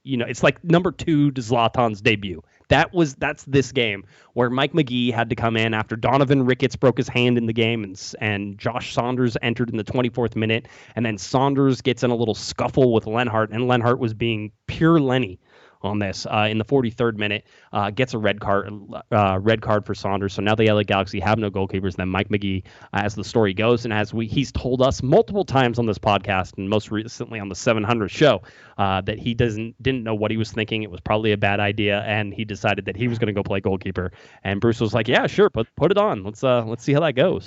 It's like number 2 to Zlatan's debut. That's this game where Mike Magee had to come in after Donovan Ricketts broke his hand in the game and Josh Saunders entered in the 24th minute, and then Saunders gets in a little scuffle with Lenhart, and Lenhart was being pure Lenny on this in the 43rd minute, gets a red card for Saunders. So now the LA Galaxy have no goalkeepers. Then Mike Magee, as the story goes, and as he's told us multiple times on this podcast, and most recently on the 700 show, that he didn't know what he was thinking. It was probably a bad idea, and he decided that he was going to go play goalkeeper. And Bruce was like, "Yeah, sure, put it on. Let's see how that goes."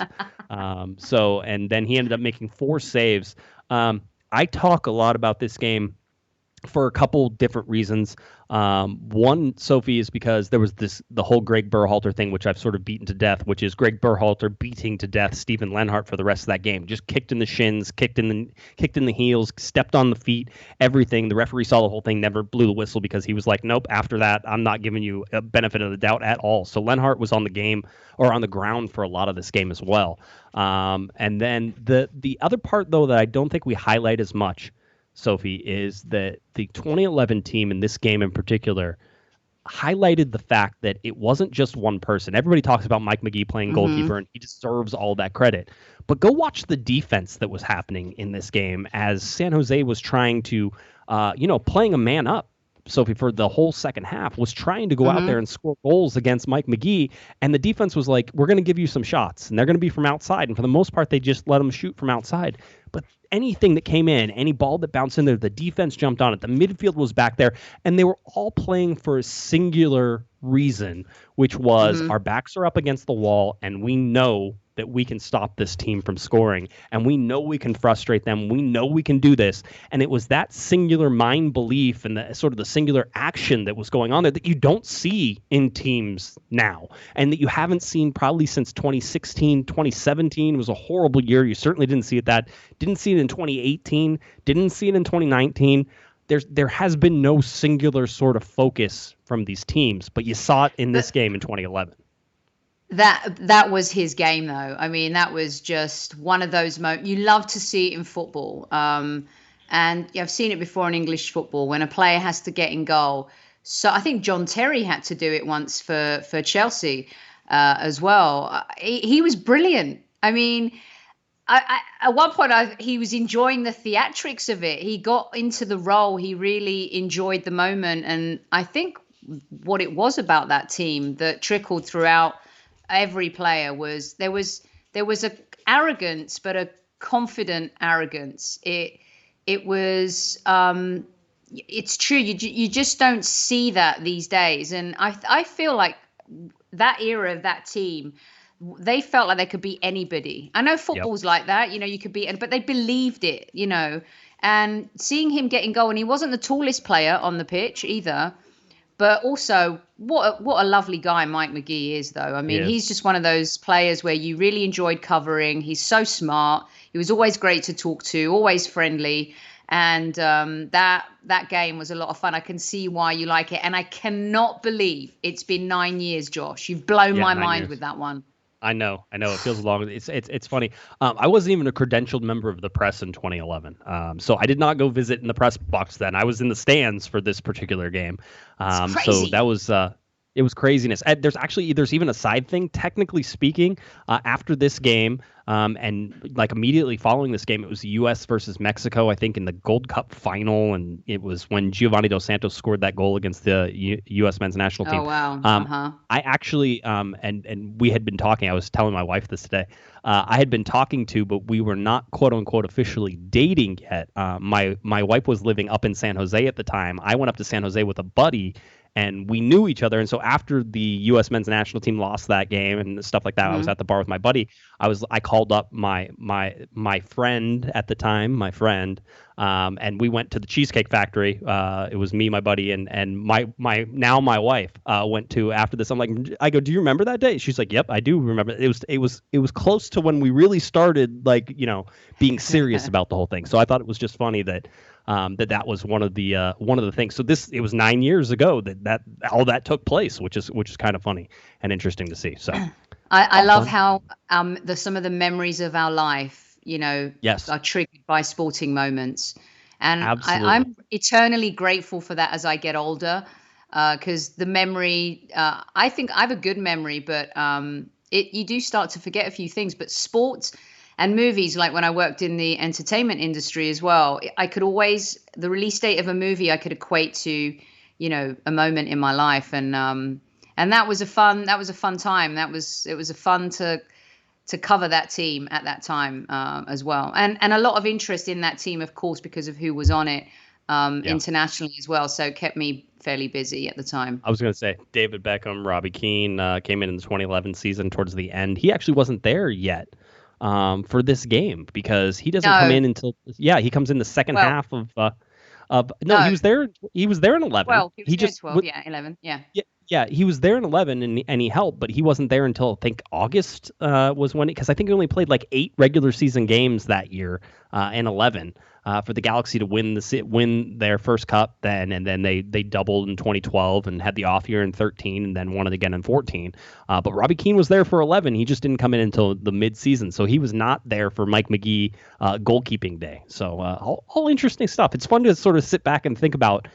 And then he ended up making 4 saves. I talk a lot about this game for a couple different reasons. One, Sophie, is because there was the whole Greg Berhalter thing, which I've sort of beaten to death, which is Greg Berhalter beating to death Steven Lenhart for the rest of that game. Just kicked in the shins, kicked in the heels, stepped on the feet, everything. The referee saw the whole thing, never blew the whistle because he was like, nope, after that, I'm not giving you a benefit of the doubt at all. So Lenhart was on the game or on the ground for a lot of this game as well. And then the other part, though, that I don't think we highlight as much, Sophie, is that the 2011 team in this game in particular highlighted the fact that it wasn't just one person. Everybody talks about Mike Magee playing goalkeeper, and he deserves all that credit. But go watch the defense that was happening in this game as San Jose was trying to, playing a man up. Sophie, for the whole second half, was trying to go out there and score goals against Mike Magee, and the defense was like, we're going to give you some shots, and they're going to be from outside. And for the most part, they just let them shoot from outside. But anything that came in, any ball that bounced in there, the defense jumped on it. The midfield was back there, and they were all playing for a singular reason, which was our backs are up against the wall, and we know that we can stop this team from scoring, and we know we can frustrate them. We know we can do this. And it was that singular mind belief and the sort of the singular action that was going on there that you don't see in teams now, and that you haven't seen probably since 2016. 2017 was a horrible year. You certainly didn't see it didn't see it in 2018, didn't see it in 2019. There has been no singular sort of focus from these teams, but you saw it in this game in 2011. That was his game, though. I mean, that was just one of those moments. You love to see it in football. And I've seen it before in English football when a player has to get in goal. So I think John Terry had to do it once for Chelsea as well. He was brilliant. I mean, at one point, he was enjoying the theatrics of it. He got into the role. He really enjoyed the moment. And I think what it was about that team that trickled throughout every player was there was a arrogance, but a confident arrogance. It was it's true. You just don't see that these days. And I feel like that era of that team, they felt like they could beat anybody. I know football's like that, you could beat, but they believed it, and seeing him getting goal, and he wasn't the tallest player on the pitch either. But also, what a lovely guy Mike Magee is, though. I mean, he's just one of those players where you really enjoyed covering. He's so smart. He was always great to talk to, always friendly. And that game was a lot of fun. I can see why you like it. And I cannot believe it's been 9 years, Josh. You've blown my mind with that one. I know. It feels long. It's funny. I wasn't even a credentialed member of the press in 2011. So I did not go visit in the press box then. I was in the stands for this particular game. So that was It was craziness. There's even a side thing. Technically speaking, after this game, and like immediately following this game, it was the U.S. versus Mexico, I think, in the Gold Cup final, and it was when Giovanni Dos Santos scored that goal against the U.S. men's national team. Oh wow. I actually, and we had been talking. I was telling my wife this today. I had been talking to, but we were not quote unquote officially dating yet. My wife was living up in San Jose at the time. I went up to San Jose with a buddy, and we knew each other. And so after the U.S. men's national team lost that game and stuff like that, I was at the bar with my buddy. I called up my friend at the time, and we went to the Cheesecake Factory. It was me, my buddy, and my wife went to after this. I go, do you remember that day? She's like, yep, I do remember. It was close to when we really started, like, being serious about the whole thing. So I thought it was just funny that that was one of the things. So it was 9 years ago that all that took place, which is kind of funny and interesting to see. So I love how some of the memories of our life, yes, are triggered by sporting moments, and I'm eternally grateful for that as I get older, because the memory, I think I have a good memory, but you do start to forget a few things. But sports and movies, like when I worked in the entertainment industry as well, I could always, the release date of a movie I could equate to, a moment in my life. And that was a fun time. It was a fun to cover that team at that time as well. And a lot of interest in that team, of course, because of who was on it internationally as well. So it kept me fairly busy at the time. I was going to say David Beckham, Robbie Keane came in the 2011 season towards the end. He actually wasn't there yet for this game because he doesn't come in until he comes in the second half of he was there in 11. Well, he just 12, 11, yeah, he was there in 11 and he helped, but he wasn't there until I think August was when, because I think he only played like 8 regular season games that year in 11 for the Galaxy to win their first cup then, and then they doubled in 2012 and had the off year in 13 and then won it again in 14. But Robbie Keane was there for 11. He just didn't come in until the mid-season, so he was not there for Mike Magee goalkeeping day. So all interesting stuff. It's fun to sort of sit back and think about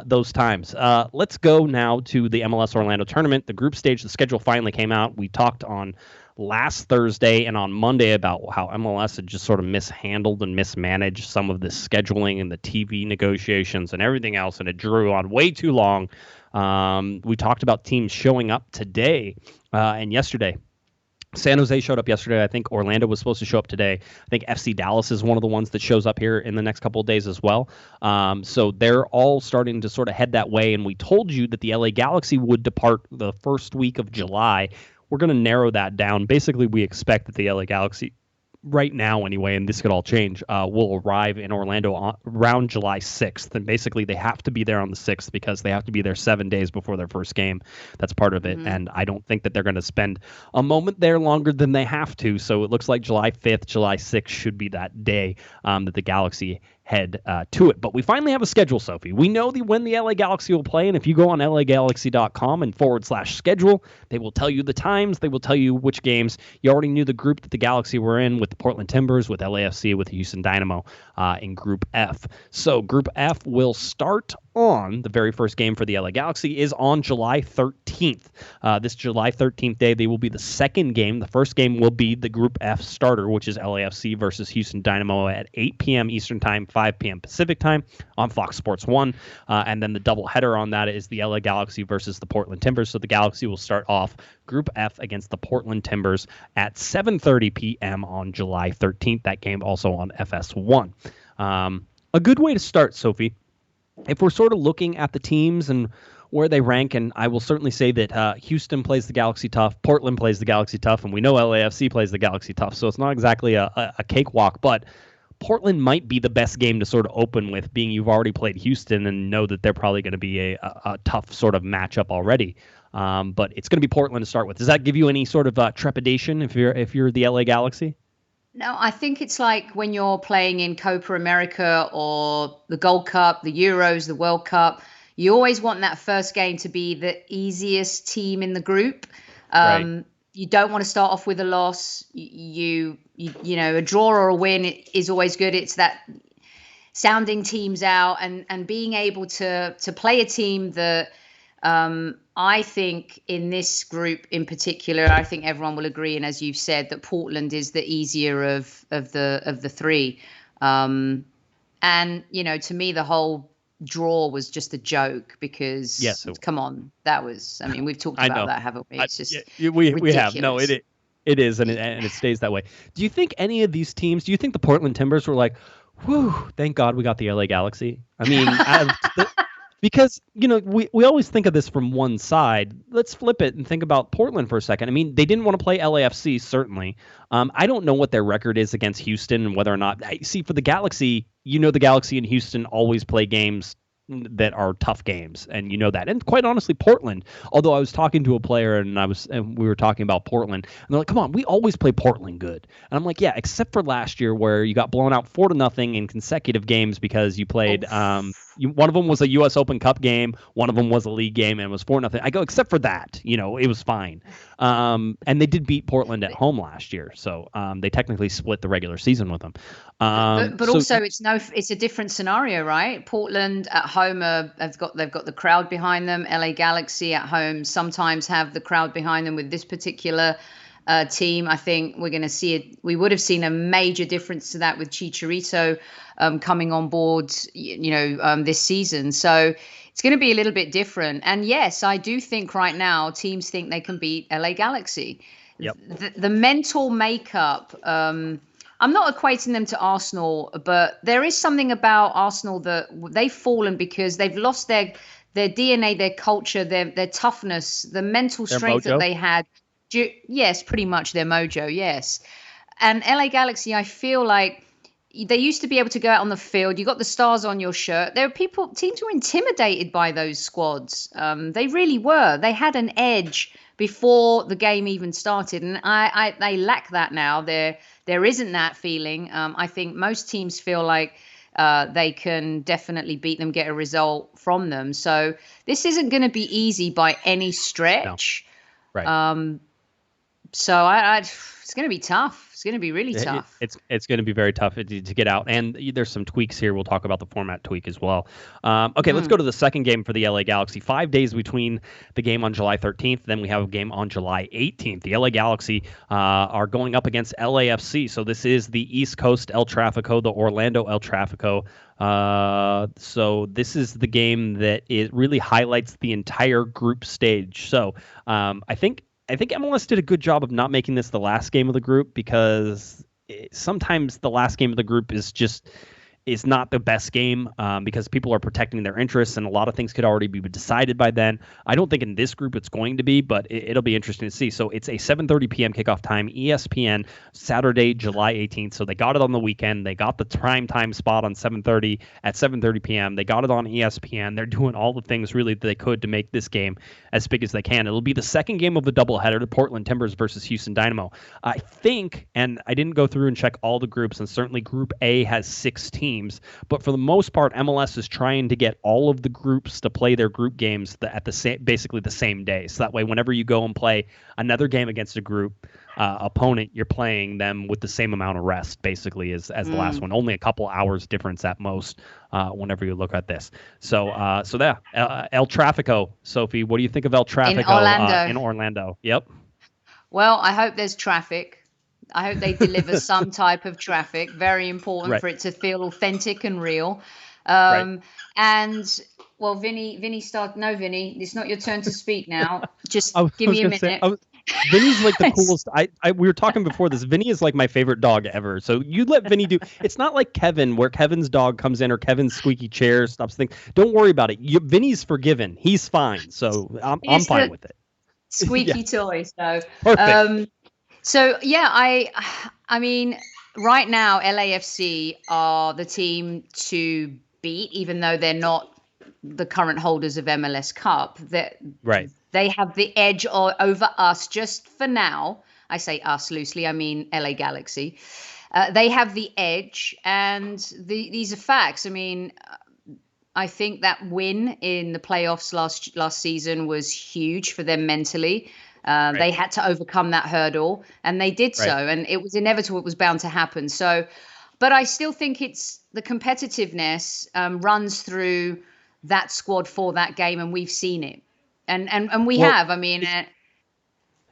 those times. Let's go now to the MLS Orlando tournament. The group stage, the schedule finally came out. We talked on last Thursday and on Monday about how MLS had just sort of mishandled and mismanaged some of the scheduling and the TV negotiations and everything else, and it drew on way too long. We talked about teams showing up today and yesterday. San Jose showed up yesterday. I think Orlando was supposed to show up today. I think FC Dallas is one of the ones that shows up here in the next couple of days as well. So they're all starting to sort of head that way. And we told you that the LA Galaxy would depart the first week of July. We're going to narrow that down. Basically, we expect that the LA Galaxy, right now anyway, and this could all change, will arrive in Orlando around July 6th. And basically, they have to be there on the 6th because they have to be there 7 days before their first game. That's part of it. And I don't think that they're going to spend a moment there longer than they have to. So it looks like July 5th, July 6th should be that day that the Galaxy head to it. But we finally have a schedule, Sophie. We know when the LA Galaxy will play, and if you go on lagalaxy.com and /schedule, they will tell you the times, they will tell you which games. You already knew the group that the Galaxy were in with the Portland Timbers, with LAFC, with the Houston Dynamo in Group F. So Group F will start on the very first game for the LA Galaxy is on July 13th. This July 13th day, they will be the second game. The first game will be the Group F starter, which is LAFC versus Houston Dynamo at 8 p.m. Eastern Time, 5 p.m. Pacific Time on Fox Sports 1. And then the doubleheader on that is the LA Galaxy versus the Portland Timbers. So the Galaxy will start off Group F against the Portland Timbers at 7:30 p.m. on July 13th. That game also on FS1. A good way to start, Sophie, if we're sort of looking at the teams and where they rank, and I will certainly say that Houston plays the Galaxy tough, Portland plays the Galaxy tough, and we know LAFC plays the Galaxy tough, so it's not exactly a cakewalk, but Portland might be the best game to sort of open with, being you've already played Houston and know that they're probably going to be a tough sort of matchup already. But it's going to be Portland to start with. Does that give you any sort of trepidation if you're the LA Galaxy? No, I think it's like when you're playing in Copa America or the Gold Cup, the Euros, the World Cup. You always want that first game to be the easiest team in the group. Right. You don't want to start off with a loss. You know, a draw or a win is always good. It's that sounding teams out and being able to play a team that I think in this group in particular, I think everyone will agree, and as you've said, that Portland is the easier of the three. And to me, the whole draw was just a joke because come on, that was. I mean, we've talked about that, haven't we? It's just we have. No, it is, and it stays that way. Do you think any of these teams? Do you think the Portland Timbers were like, "Whew, thank God we got the LA Galaxy"? I mean, because we always think of this from one side. Let's flip it and think about Portland for a second. I mean, they didn't want to play LAFC, certainly. I don't know what their record is against Houston and whether or not. See, for the Galaxy, the Galaxy and Houston always play games that are tough games, and that. And quite honestly, Portland, although I was talking to a player and we were talking about Portland, and they're like, come on, we always play Portland good. And I'm like, yeah, except for last year where you got blown out 4-0 in consecutive games because you played one of them was a US Open Cup game, one of them was a league game, and it was 4-0. I go, except for that, it was fine. And they did beat Portland at home last year, so they technically split the regular season with them. But also it's a different scenario, right? Portland at home they've got the crowd behind them. LA Galaxy at home sometimes have the crowd behind them with this particular team. I think we're going to see it. We would have seen a major difference to that with Chicharito coming on board, this season. So it's going to be a little bit different. And yes, I do think right now teams think they can beat LA Galaxy. Yep. The mental makeup. I'm not equating them to Arsenal, but there is something about Arsenal that they've fallen because they've lost their DNA, their culture, their toughness, the mental strength that they had. Yes, pretty much their mojo, yes. And LA Galaxy, I feel like they used to be able to go out on the field. You got the stars on your shirt. Teams were intimidated by those squads. They really were. They had an edge before the game even started, and they lack that now. There isn't that feeling. I think most teams feel like they can definitely beat them, get a result from them. So this isn't going to be easy by any stretch. No. Right. So it's going to be tough. It's going to be really tough. It's going to be very tough to get out. And there's some tweaks here. We'll talk about the format tweak as well. Okay, let's go to the second game for the LA Galaxy. 5 days between the game on July 13th. Then we have a game on July 18th. The LA Galaxy are going up against LAFC. So this is the East Coast El Tráfico, the Orlando El Tráfico. So this is the game that it really highlights the entire group stage. So I think MLS did a good job of not making this the last game of the group because sometimes the last game of the group is not the best game because people are protecting their interests and a lot of things could already be decided by then. I don't think in this group it's going to be, but it'll be interesting to see. So it's a 7:30 p.m. kickoff time, ESPN, Saturday, July 18th. So they got it on the weekend. They got the prime time spot on 7:30 at 7:30 p.m. They got it on ESPN. They're doing all the things really that they could to make this game as big as they can. It'll be the second game of the doubleheader, the Portland Timbers versus Houston Dynamo. I think, and I didn't go through and check all the groups, and certainly Group A has 6 teams. But for the most part, MLS is trying to get all of the groups to play their group games at basically the same day. So that way, whenever you go and play another game against a group opponent, you're playing them with the same amount of rest, basically, as the last one. Only a couple hours difference at most whenever you look at this. So El Tráfico, Sophie, what do you think of El Tráfico in Orlando? Yep. Well, I hope there's traffic. I hope they deliver some type of traffic. Very important for it to feel authentic and real. And well, Vinny, start. No, Vinny, it's not your turn to speak now. Just give me a minute. Vinny's like the coolest. We were talking before this. Vinny is like my favorite dog ever. So you let Vinny do. It's not like Kevin, where Kevin's dog comes in or Kevin's squeaky chair stops things. Don't worry about it. Vinny's forgiven. He's fine. So I'm fine with it. Squeaky toy. So perfect. So yeah, I mean, right now LAFC are the team to beat, even though they're not the current holders of MLS Cup. They have the edge over us just for now. I say us loosely. I mean LA Galaxy. They have the edge, and these are facts. I mean, I think that win in the playoffs last season was huge for them mentally. They had to overcome that hurdle, and they did so. And it was inevitable. It was bound to happen. So, but I still think it's the competitiveness runs through that squad for that game, and we've seen it. And we Well, have. I mean,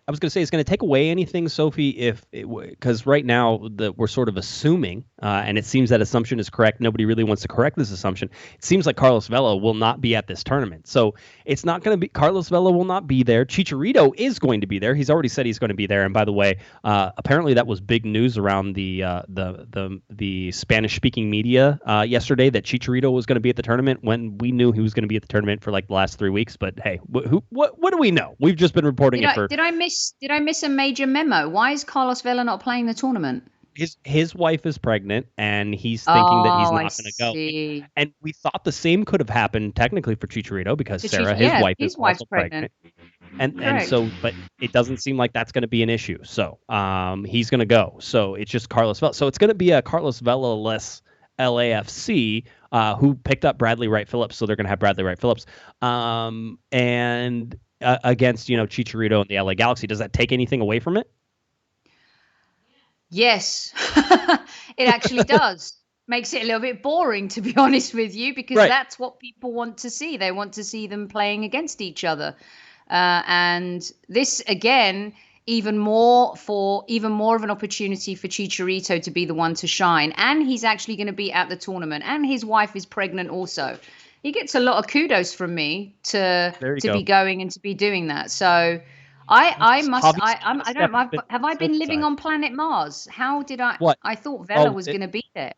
I was going to say, it's going to take away anything, Sophie, because right now we're sort of assuming, and it seems that assumption is correct. Nobody really wants to correct this assumption. It seems like Carlos Vela will not be at this tournament. So it's not going to be, Carlos Vela will not be there. Chicharito is going to be there. He's already said he's going to be there. And by the way, apparently that was big news around the Spanish-speaking media yesterday, that Chicharito was going to be at the tournament, when we knew he was going to be at the tournament for like the last 3 weeks. But hey, what do we know? We've just been reporting it for... Did I miss a major memo? Why is Carlos Vela not playing the tournament? His wife is pregnant, and he's thinking that he's not going to go. And we thought the same could have happened technically for Chicharito, because Sarah, his wife, is also pregnant. And so, but it doesn't seem like that's going to be an issue. So he's going to go. So it's just Carlos Vela. So it's going to be a Carlos Vela-less LAFC, who picked up Bradley Wright Phillips. So they're going to have Bradley Wright Phillips. And against, Chicharito and the LA Galaxy. Does that take anything away from it? Yes, it actually does. Makes it a little bit boring, to be honest with you, because that's what people want to see. They want to see them playing against each other. And this, again, even more of an opportunity for Chicharito to be the one to shine. And he's actually going to be at the tournament. And his wife is pregnant also. He gets a lot of kudos from me to be going and to be doing that. So have I been living on planet Mars? How did I? What? I thought Vela was going to be there.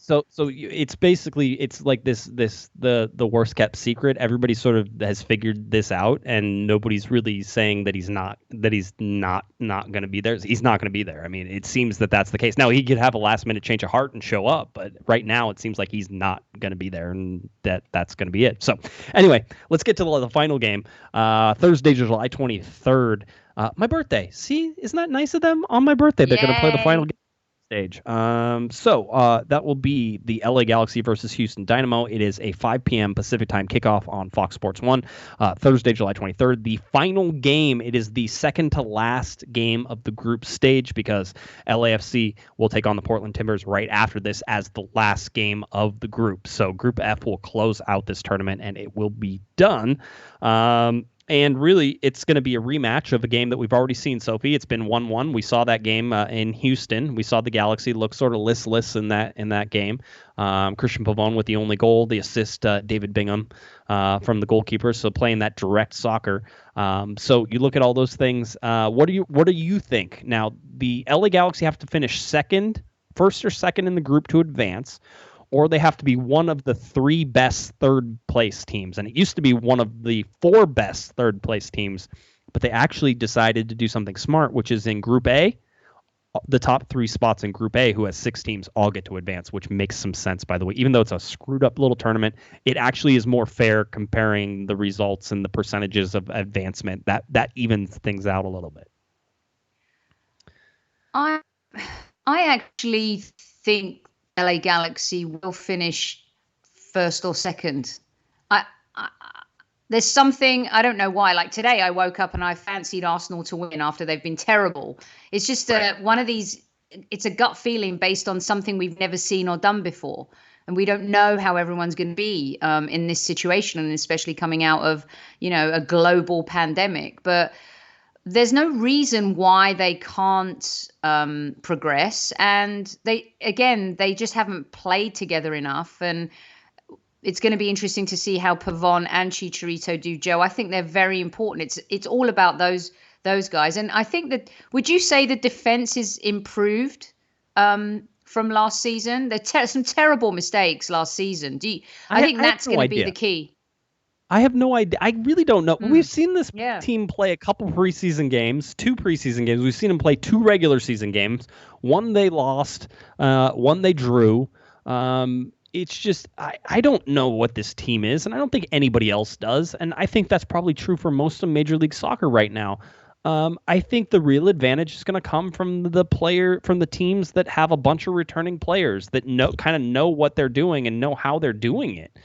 So it's basically, it's like the worst kept secret. Everybody sort of has figured this out, and nobody's really saying that he's not going to be there. He's not going to be there. I mean, it seems that that's the case. Now, he could have a last minute change of heart and show up, but right now it seems like he's not going to be there, and that's going to be it. So anyway, let's get to the final game. Thursday, July 23rd. My birthday. See, isn't that nice of them? On my birthday, they're going to play the final game stage. So that will be the LA Galaxy versus Houston Dynamo. It is a 5 p.m. Pacific time kickoff on Fox Sports 1, Thursday, July 23rd. The final game, it is the second to last game of the group stage, because LAFC will take on the Portland Timbers right after this as the last game of the group. So Group F will close out this tournament, and it will be done. And really, it's going to be a rematch of a game that we've already seen, Sophie. It's been 1-1. We saw that game in Houston. We saw the Galaxy look sort of listless in that game. Christian Pavon with the only goal, the assist, David Bingham from the goalkeeper. So playing that direct soccer. So you look at all thdo you think? Now, the LA Galaxy have to finish first or second in the group to advance, or they have to be one of the 3 best third place teams. And it used to be one of the 4 best third place teams, but they actually decided to do something smart, which is in Group A, the top 3 spots in Group A, who has 6 teams, all get to advance, which makes some sense, by the way. Even though it's a screwed up little tournament, it actually is more fair comparing the results and the percentages of advancement. That evens things out a little bit. I actually think LA Galaxy will finish first or second. There's something, I don't know why. Like today, I woke up and I fancied Arsenal to win after they've been terrible. It's just one of these. It's a gut feeling based on something we've never seen or done before, and we don't know how everyone's going to be in this situation, and especially coming out of a global pandemic. But there's no reason why they can't progress. And they just haven't played together enough. And it's going to be interesting to see how Pavon and Chicharito do, Joe. I think they're very important. It's all about those guys. And I think that, would you say the defense is improved from last season? There some terrible mistakes last season. I think that's going to be the key. I have no idea. I really don't know. We've seen this team play a couple preseason games, 2 preseason games. We've seen them play 2 regular season games. One they lost, one they drew. It's just, I don't know what this team is, and I don't think anybody else does. And I think that's probably true for most of Major League Soccer right now. I think the real advantage is going to come from the teams that have a bunch of returning players that know what they're doing and know how they're doing it.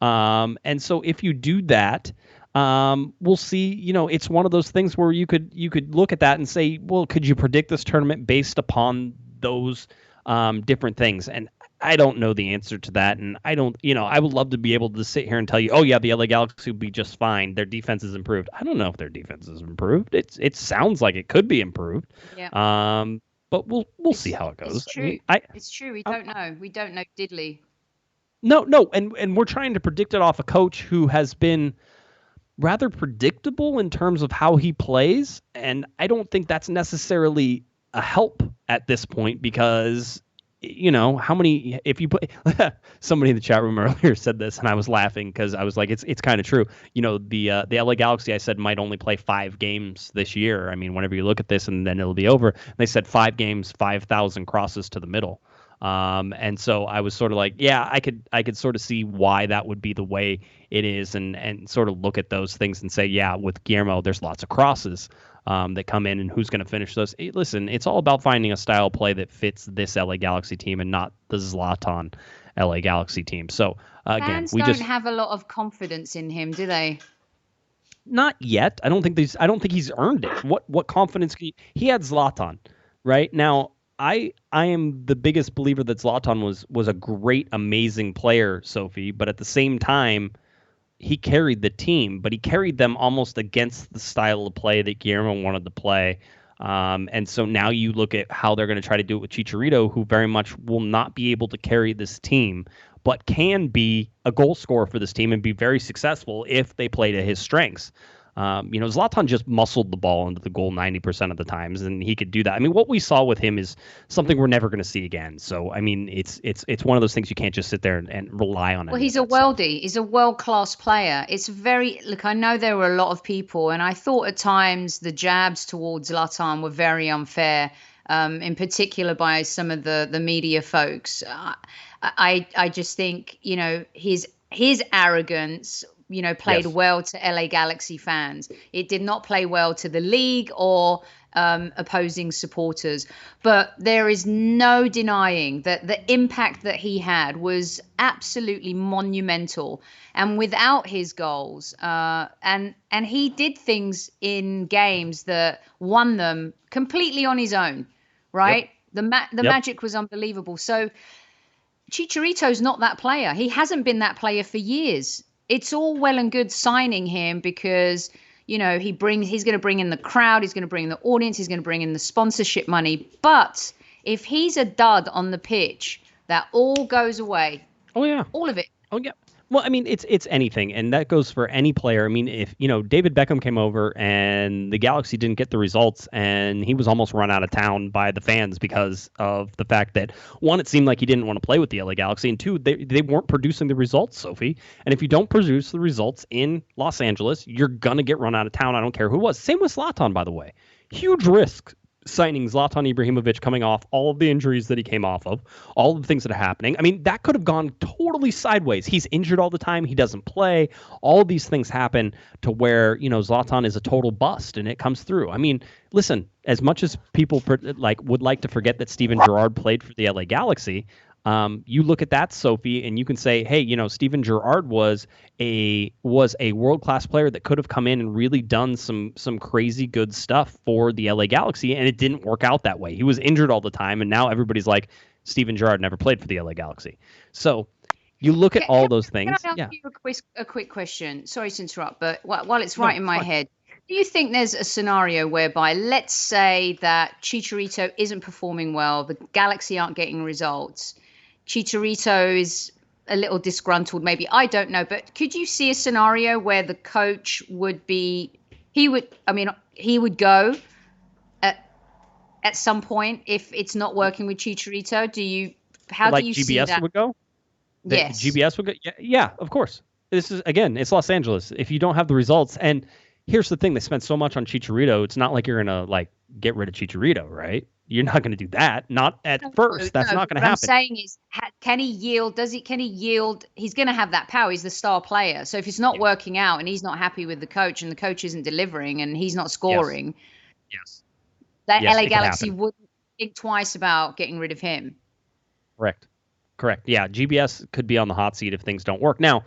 And so if you do that, we'll see, it's one of those things where you could look at that and say, well, could you predict this tournament based upon those different things? And I don't know the answer to that, and I don't, I would love to be able to sit here and tell you, oh yeah, the LA Galaxy would be just fine. Their defense is improved. I don't know if their defense is improved. It sounds like it could be improved. Yeah. But we'll see how it goes. It's true. It's true. We don't know. We don't know diddly. No, and we're trying to predict it off a coach who has been rather predictable in terms of how he plays, and I don't think that's necessarily a help at this point because how many, if you put somebody in the chat room earlier said this and I was laughing because I was like, it's kind of true. The LA Galaxy, I said, might only play 5 games this year. I mean, whenever you look at this and then it'll be over, they said 5 games, 5,000 crosses to the middle. And so I was sort of like, yeah, I could sort of see why that would be the way it is and sort of look at those things and say, yeah, with Guillermo, there's lots of crosses that come in and who's going to finish those. Listen, it's all about finding a style of play that fits this LA Galaxy team and not the Zlatan LA Galaxy team. So again, fans we don't just have a lot of confidence in him, do they? Not yet. I don't think he's earned it. What confidence can he had Zlatan, right? Now, I am the biggest believer that Zlatan was a great, amazing player, Sophie, but at the same time, he carried the team, but he carried them almost against the style of play that Guillermo wanted to play. And so now you look at how they're going to try to do it with Chicharito, who very much will not be able to carry this team, but can be a goal scorer for this team and be very successful if they play to his strengths. Zlatan just muscled the ball into the goal 90% of the times, and he could do that. I mean, what we saw with him is something we're never going to see again. So, I mean, it's one of those things you can't just sit there and rely on. Well, he's a worldie. He's a world-class player. Look, I know there were a lot of people, and I thought at times the jabs towards Zlatan were very unfair, in particular by some of the media folks. I just think, his arrogance played well to LA Galaxy fans. It did not play well to the league or opposing supporters. But there is no denying that the impact that he had was absolutely monumental. And without his goals, and he did things in games that won them completely on his own, right? Yep. The magic was unbelievable. So Chicharito's not that player. He hasn't been that player for years. It's all well and good signing him because, he's going to bring in the crowd, he's going to bring in the audience, he's going to bring in the sponsorship money. But if he's a dud on the pitch, that all goes away. Oh, yeah. All of it. Oh, yeah. Well, I mean, it's anything, and that goes for any player. I mean, if, David Beckham came over and the Galaxy didn't get the results and he was almost run out of town by the fans because of the fact that, one, it seemed like he didn't want to play with the LA Galaxy, and two, they weren't producing the results, Sophie. And if you don't produce the results in Los Angeles, you're going to get run out of town. I don't care who it was. Same with Zlatan, by the way. Huge risk signing Zlatan Ibrahimovic, coming off all of the injuries that he came off of, all of the things that are happening. I mean, that could have gone totally sideways. He's injured all the time. He doesn't play. All of these things happen to where, Zlatan is a total bust and it comes through. I mean, listen, as much as people would like to forget that Steven Gerrard played for the LA Galaxy, you look at that, Sophie, and you can say, hey, Steven Gerrard was a world-class player that could have come in and really done some crazy good stuff for the LA Galaxy, and it didn't work out that way. He was injured all the time, and now everybody's like, Steven Gerrard never played for the LA Galaxy. So you look at all those things. Can I ask you a quick question? Sorry to interrupt, but while it's right in my head, do you think there's a scenario whereby, let's say that Chicharito isn't performing well, the Galaxy aren't getting results, Chicharito is a little disgruntled, maybe, I don't know, but could you see a scenario where the coach would go at some point if it's not working with Chicharito? How do you see that? Like GBS would go? Yes. GBS would go? Yeah, of course. This is, again, it's Los Angeles. If you don't have the results, and here's the thing, they spent so much on Chicharito, it's not like you're going to get rid of Chicharito, right? You're not going to do that. Not at first. That's not going to happen. What I'm saying is, can he yield? Can he yield? He's going to have that power. He's the star player. So if it's not working out and he's not happy with the coach and the coach isn't delivering and he's not scoring, that LA Galaxy wouldn't think twice about getting rid of him. Correct. Yeah, GBS could be on the hot seat if things don't work. Now,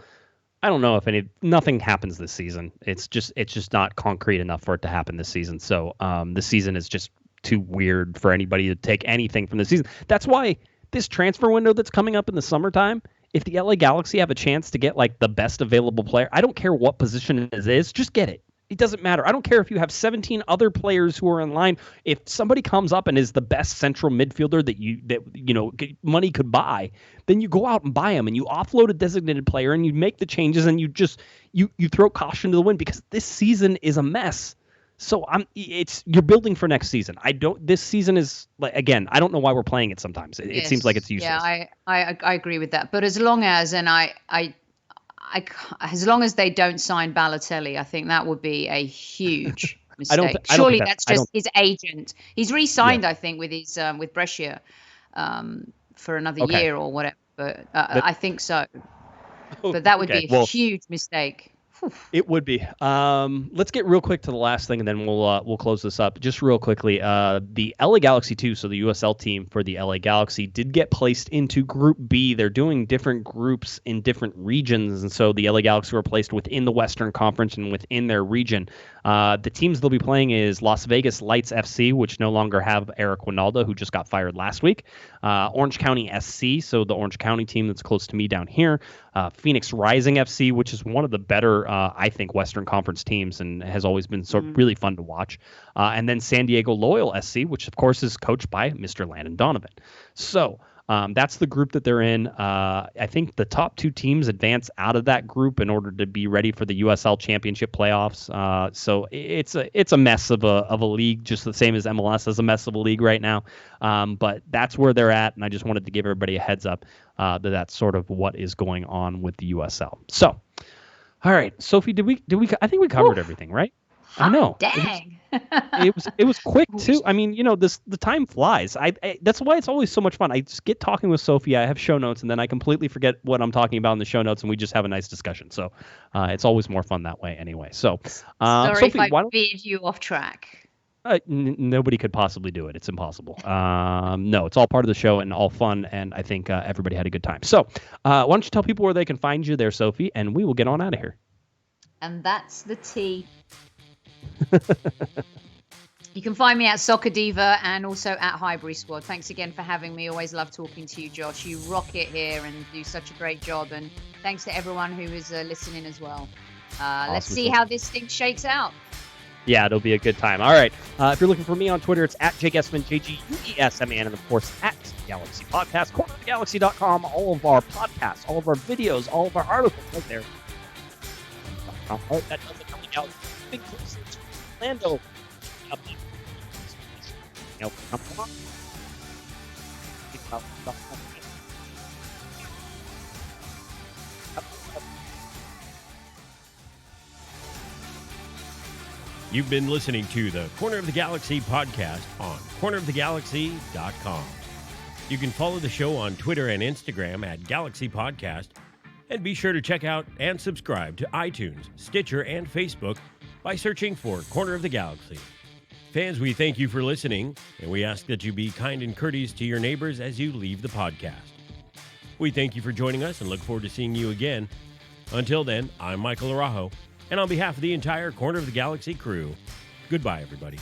I don't know if nothing happens this season. It's just not concrete enough for it to happen this season. So this season is just too weird for anybody to take anything from the season. That's why this transfer window that's coming up in the summertime, if the LA Galaxy have a chance to get like the best available player, I don't care what position it is, just get it. It doesn't matter. I don't care if you have 17 other players who are in line. If somebody comes up and is the best central midfielder that money could buy, then you go out and buy him and you offload a designated player and you make the changes and you throw caution to the wind because this season is a mess. So you're building for next season. This season is like, again, I don't know why we're playing it sometimes. It seems like it's useless. Yeah, I agree with that. But as long as, as long as they don't sign Balotelli, I think that would be a huge mistake. Surely that's just his agent. He's re-signed, I think, with his with Brescia for another year or whatever. But I think so. But that would be a huge mistake. It would be. Let's get real quick to the last thing, and then we'll close this up. Just real quickly, the LA Galaxy 2, so the USL team for the LA Galaxy, did get placed into Group B. They're doing different groups in different regions, and so the LA Galaxy were placed within the Western Conference and within their region. The teams they'll be playing is Las Vegas Lights FC, which no longer have Eric Winalda, who just got fired last week. Orange County SC, so the Orange County team that's close to me down here. Phoenix Rising FC, which is one of the better, I think, Western Conference teams and has always been really fun to watch. And then San Diego Loyal SC, which, of course, is coached by Mr. Landon Donovan. So that's the group that they're in. I think the top two teams advance out of that group in order to be ready for the USL Championship playoffs. So it's a mess of a league, just the same as MLS is a mess of a league right now. But that's where they're at, and I just wanted to give everybody a heads up that that's sort of what is going on with the USL. So, all right, Sophie, did we? I think we covered everything, right? I know. Dang. It was quick too. I mean, the time flies. I that's why it's always so much fun. I just get talking with Sophie. I have show notes, and then I completely forget what I'm talking about in the show notes, and we just have a nice discussion. So it's always more fun that way, anyway. So, sorry Sophie, if I veered you off track. Nobody could possibly do it. It's impossible. No, it's all part of the show and all fun, and I think everybody had a good time. So, why don't you tell people where they can find you there, Sophie, and we will get on out of here. And that's the tea. You can find me at Soccer Diva and also at Highbury Squad. Thanks again for having me. Always love talking to you, Josh. You rock it here and do such a great job. And thanks to everyone who is listening as well. Awesome. Let's see how this thing shakes out. Yeah, it'll be a good time. All right. If you're looking for me on Twitter, it's at Guesman, JGUESMAN, and of course at Galaxy Podcast, cornerofthegalaxy.com. All of our podcasts, all of our videos, all of our articles right there. That does it. Galaxy. Big close to Orlando. You've been listening to the Corner of the Galaxy podcast on cornerofthegalaxy.com. You can follow the show on Twitter and Instagram at Galaxy Podcast, and be sure to check out and subscribe to iTunes, Stitcher, and Facebook by searching for Corner of the Galaxy. Fans, we thank you for listening, and we ask that you be kind and courteous to your neighbors as you leave the podcast. We thank you for joining us and look forward to seeing you again. Until then, I'm Michael Araujo, and on behalf of the entire Corner of the Galaxy crew, goodbye, everybody.